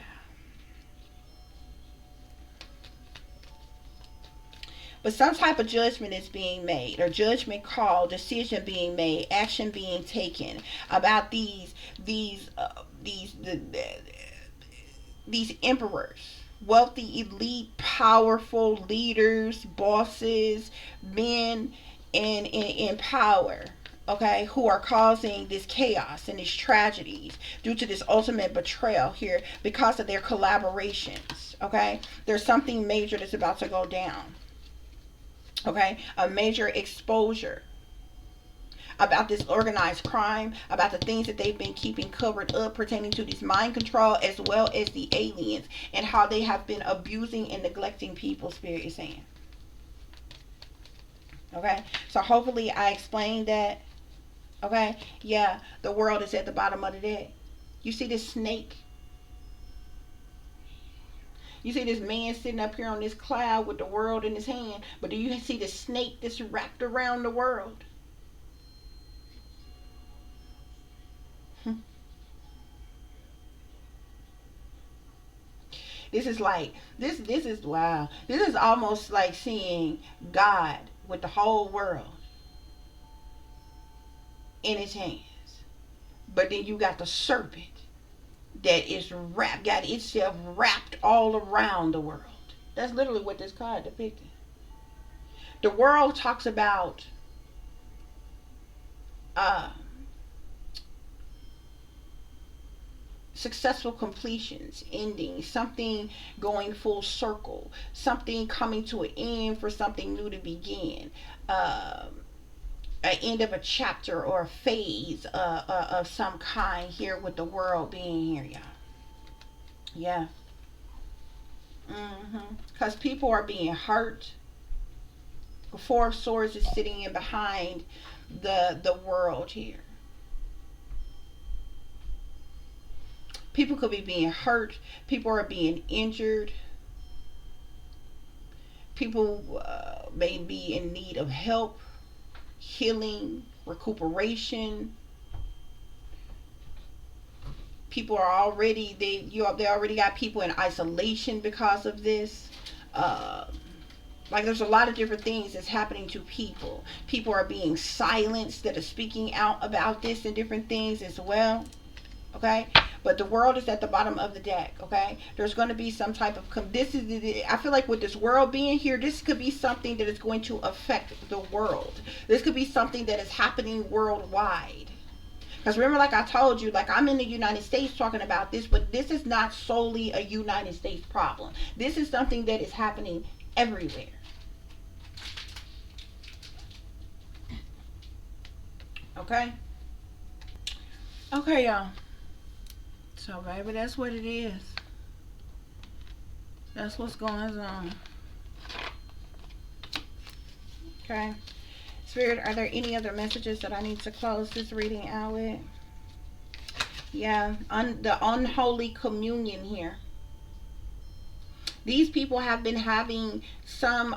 But some type of judgment is being made, or judgment call, decision being made, action being taken about these emperors, wealthy, elite, powerful leaders, bosses, men in power, okay, who are causing this chaos and these tragedies due to this ultimate betrayal here because of their collaborations, okay? There's something major that's about to go down, okay? A major exposure about this organized crime, about the things that they've been keeping covered up pertaining to this mind control, as well as the aliens and how they have been abusing and neglecting people, Spirit is saying. Okay? So hopefully I explained that. Okay? Yeah, the world is at the bottom of the day. You see this snake? You see this man sitting up here on this cloud with the world in his hand, but do you see the snake that's wrapped around the world? This is like this is wow. This is almost like seeing God with the whole world. in his hands. But then you got the serpent that is got itself wrapped all around the world. That's literally what this card depicted. The world talks about uh, successful completions, endings, something going full circle, something coming to an end for something new to begin. An end of a chapter or a phase of some kind here with the world being here, y'all. Yeah. Because people are being hurt. The Four of Swords is sitting in behind the world here. People could be being hurt. People are being injured. People may be in need of help, healing, recuperation. People are already they already got people in isolation because of this. Like there's a lot of different things that's happening to people. People are being silenced that are speaking out about this and different things as well. Okay, but the world is at the bottom of the deck. Okay, there's going to be some type of I feel like with this world being here, this could be something that is going to affect the world. This could be something that is happening worldwide. Because remember, like I told you, like I'm in the United States talking about this, but this is not solely a United States problem. This is something that is happening everywhere. Okay, okay, y'all. So, baby, that's what it is. That's what's going on. Okay. Spirit, are there any other messages that I need to close this reading out with? Yeah, the unholy communion here. These people have been having some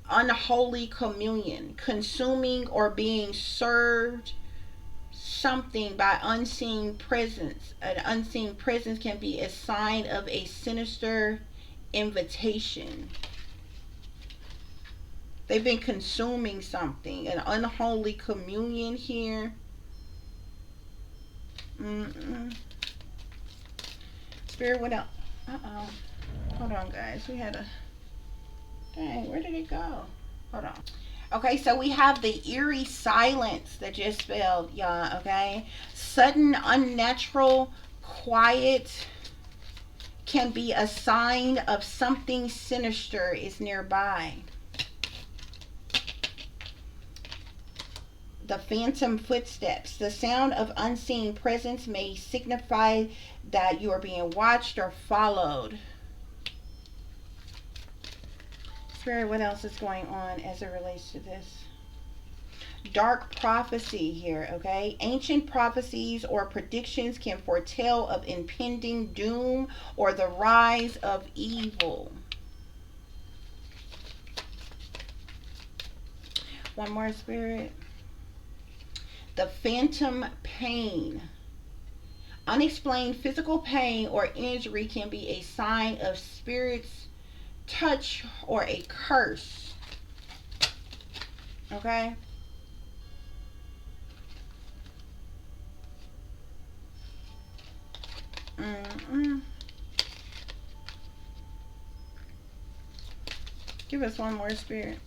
unholy communion, consuming or being served something by unseen presence. An unseen presence can be a sign of a sinister invitation. They've been consuming something, an unholy communion here. Spirit, what else? Hold on, guys. We had a... Dang, where did it go? Hold on. Okay, so we have the eerie silence that just fell, y'all, okay? Sudden, unnatural, quiet can be a sign of something sinister is nearby. The phantom footsteps. The sound of unseen presence may signify that you are being watched or followed. Spirit, what else is going on as it relates to this? Dark prophecy here, okay? Ancient prophecies or predictions can foretell of impending doom or the rise of evil. One more, Spirit. The phantom pain. Unexplained physical pain or injury can be a sign of spirits' touch or a curse. Okay? Give us one more, Spirit.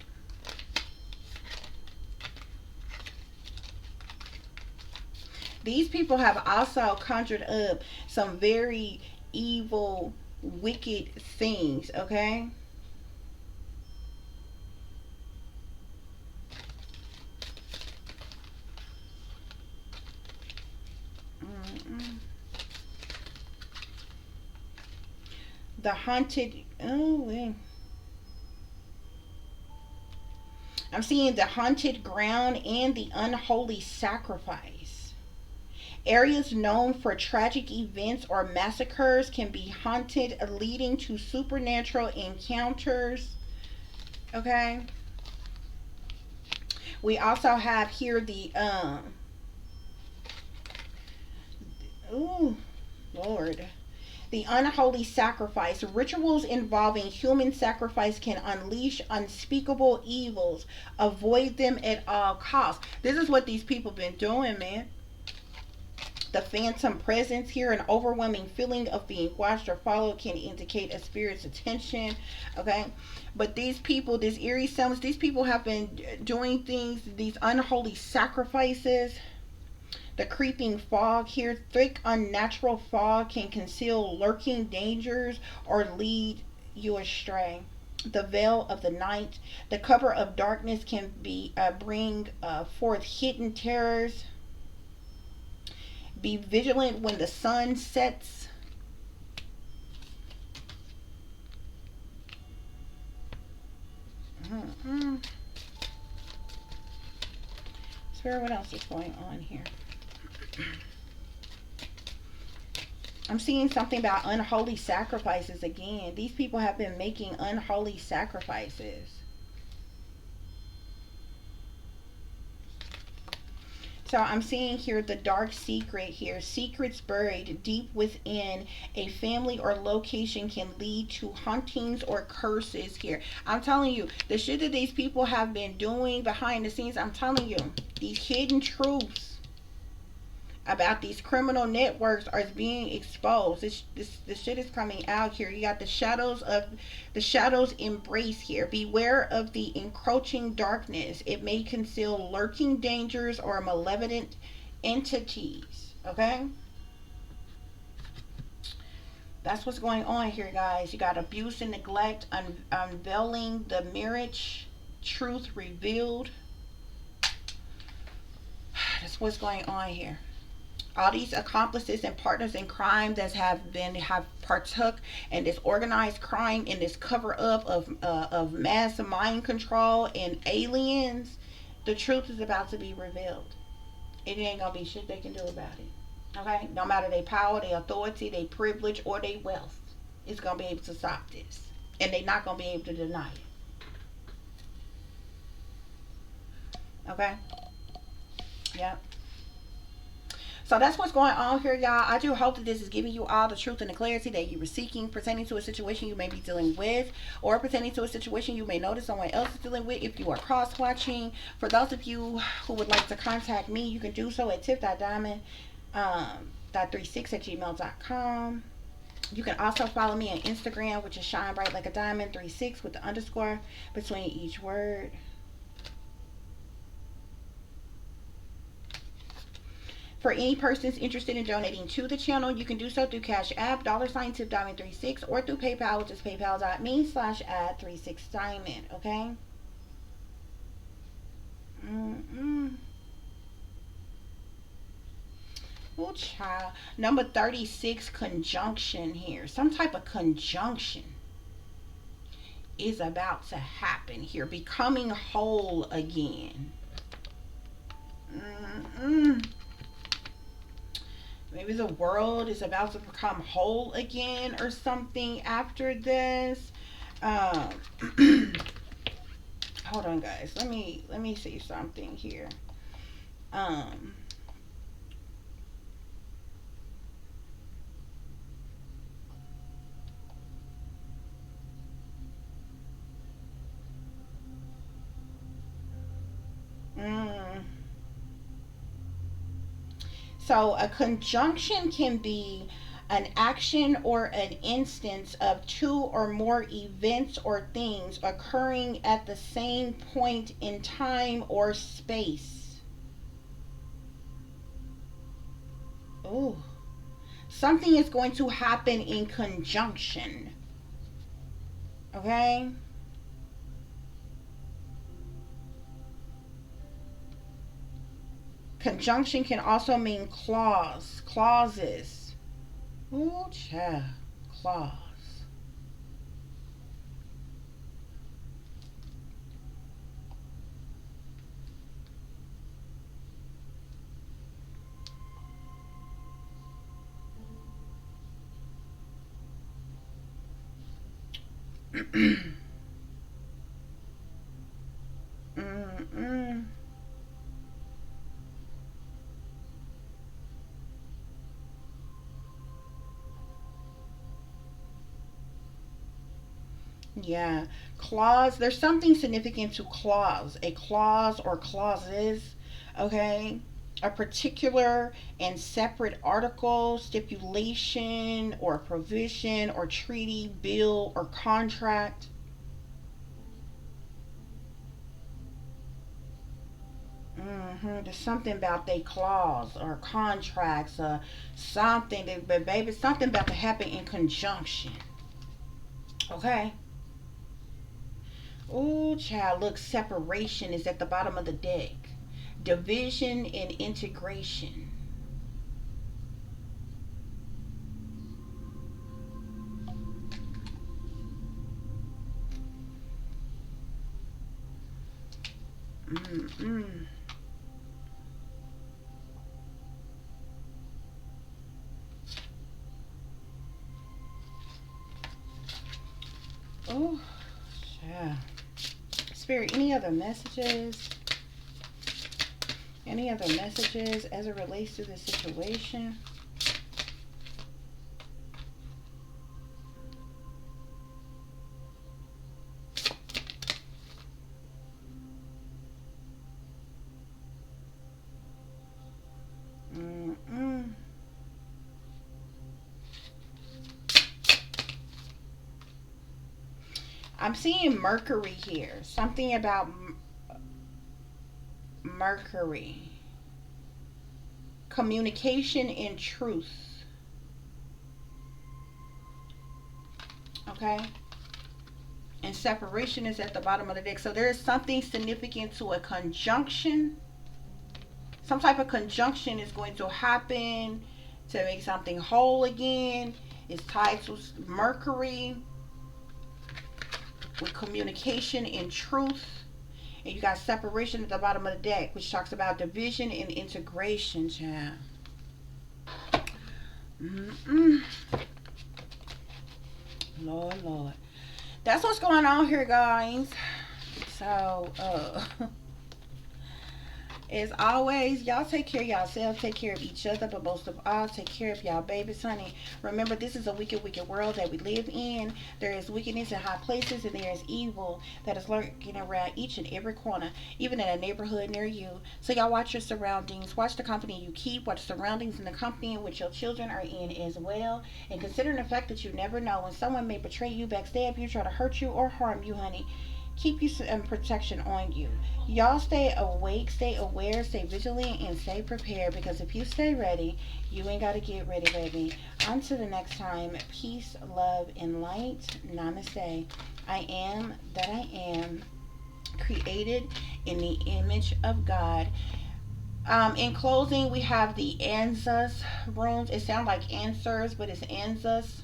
These people have also conjured up some very evil, wicked things, okay? The haunted... I'm seeing the haunted ground and the unholy sacrifice. Areas known for tragic events or massacres can be haunted, leading to supernatural encounters. Okay. We also have here the Lord. The unholy sacrifice. Rituals involving human sacrifice can unleash unspeakable evils. Avoid them at all costs. This is what these people been doing, man. The phantom presence here, an overwhelming feeling of being watched or followed, can indicate a spirit's attention. Okay, but these people, this eerie sounds, these people have been doing things, these unholy sacrifices. The creeping fog here, thick unnatural fog can conceal lurking dangers or lead you astray. The veil of the night, the cover of darkness can be bring forth hidden terrors. Be vigilant when the sun sets. Spirit, what else is going on here? I'm seeing something about unholy sacrifices again. These people have been making unholy sacrifices. So I'm seeing here the dark secret here. Secrets buried deep within a family or location can lead to hauntings or curses here. I'm telling you, the shit that these people have been doing behind the scenes, I'm telling you, these hidden truths about these criminal networks are being exposed. This shit is coming out here. You got the shadows embrace here. Beware of the encroaching darkness. It may conceal lurking dangers or malevolent entities. Okay? That's what's going on here, guys. You got abuse and neglect, unveiling the marriage, truth revealed. That's what's going on here. All these accomplices and partners in crime that have partook in this organized crime, in this cover up of mass mind control and aliens, the truth is about to be revealed. It ain't gonna be shit they can do about it. Okay, no matter their power, their authority, their privilege, or their wealth, it's gonna be able to stop this, and they're not gonna be able to deny it. Okay. Yep. So that's what's going on here, y'all. I do hope that this is giving you all the truth and the clarity that you were seeking pertaining to a situation you may be dealing with, or pertaining to a situation you may notice someone else is dealing with if you are cross-watching. For those of you who would like to contact me, you can do so at tip.diamond.36@gmail.com. You can also follow me on Instagram, which is shine bright like a diamond 36 with the underscore between each word. For any persons interested in donating to the channel, you can do so through Cash App, $tipdiamond36, or through PayPal, which is paypal.me/add36diamond, okay? Oh, child. Number 36, conjunction here. Some type of conjunction is about to happen here. Becoming whole again. Maybe the world is about to become whole again or something after this. Hold on, guys. Let me see something here. So a conjunction can be an action or an instance of two or more events or things occurring at the same point in time or space. Ooh. Something is going to happen in conjunction. Okay? Conjunction can also mean clauses. Ooh, child. Clause. Yeah. Clause. There's something significant to clause. A clause or clauses. Okay. A particular and separate article, stipulation, or provision, or treaty, bill, or contract. There's something about they clause or contracts or something that, but baby, something about to happen in conjunction. Okay. Oh, child, look, separation is at the bottom of the deck. Division and integration. Mm-mm. Oh, child. Spirit, any other messages? Any other messages as it relates to the situation? Mm-mm. I'm seeing Mercury here. Something about Mercury. Communication and truth. Okay? And separation is at the bottom of the deck. So there is something significant to a conjunction. Some type of conjunction is going to happen to make something whole again. It's tied to Mercury with communication and truth. And you got separation at the bottom of the deck, which talks about division and integration, child. Mm-mm. Lord, Lord. That's what's going on here, guys. So, as always, y'all take care of yourselves, take care of each other, but most of all, take care of y'all babies, honey. Remember, this is a wicked, wicked world that we live in. There is wickedness in high places, and there is evil that is lurking around each and every corner, even in a neighborhood near you. So y'all watch your surroundings, watch the company you keep, watch surroundings in the company in which your children are in as well. And considering the fact that you never know when someone may betray you, backstab you, try to hurt you, or harm you, honey, keep you some protection on you. Y'all stay awake, stay aware, stay vigilant, and stay prepared, because if you stay ready, you ain't got to get ready, baby. Until the next time, peace, love, and light. Namaste. I am that I am, created in the image of God. In closing, we have the Ansuz runes. It sounds like answers, but it's Ansuz.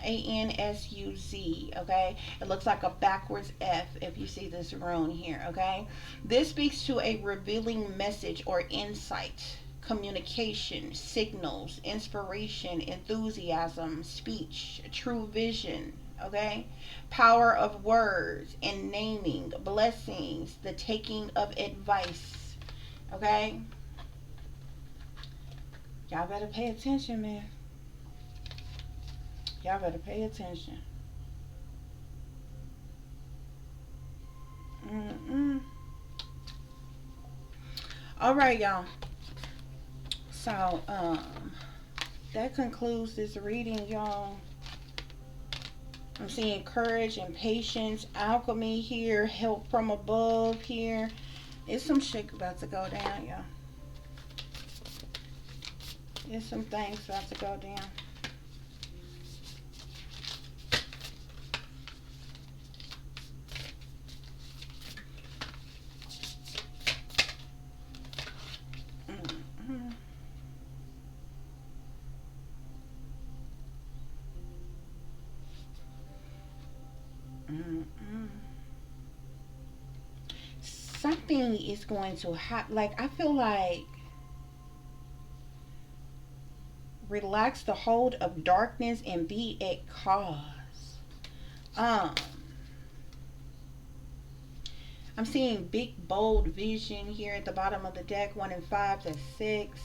Ansuz, okay? It looks like a backwards F if you see this rune here, okay? This speaks to a revealing message or insight, communication, signals, inspiration, enthusiasm, speech, true vision, okay? Power of words and naming, blessings, the taking of advice, okay? Y'all better pay attention, man. Y'all better pay attention. Mm-mm. All right, y'all. So, that concludes this reading, y'all. I'm seeing courage and patience, alchemy here, help from above here. It's some shit about to go down, y'all. There's some things about to go down. Mm-mm. Mm-mm. Something is going to happen. Like, I feel like relax the hold of darkness and be at cause. Um, I'm seeing big bold vision here at the bottom of the deck. 1 and 5, that's 6.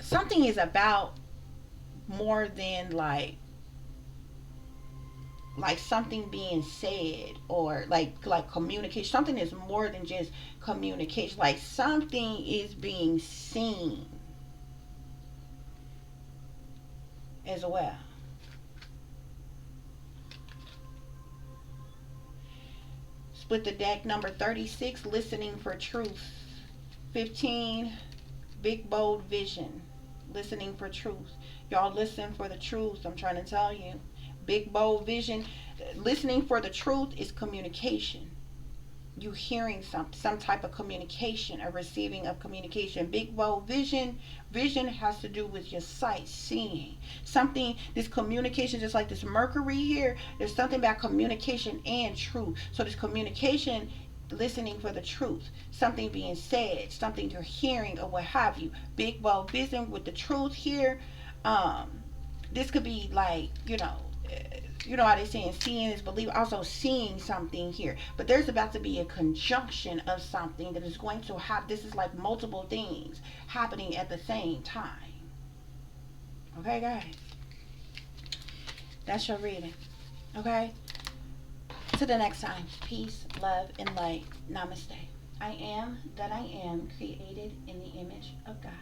something is about more than like something being said, or like communication. Something is more than just communication. Like something is being seen as well. Split the deck. Number 36, listening for truth. 15, big bold vision. Listening for truth. Y'all listen for the truth. I'm trying to tell you. Big bold vision. Listening for the truth is communication. You hearing some type of communication, a receiving of communication. Big bold vision. Vision has to do with your sight, seeing something. This communication, just like this Mercury here, there's something about communication and truth. So this communication, listening for the truth, something being said, something you're hearing, or what have you. Big bold vision with the truth here. This could be like, you know how they saying seeing is believing. Also seeing something here, but there's about to be a conjunction of something that is going to happen. This is like multiple things happening at the same time. Okay, guys, that's your reading. Okay, to the next time. Peace, love, and light. Namaste. I am that I am, created in the image of God.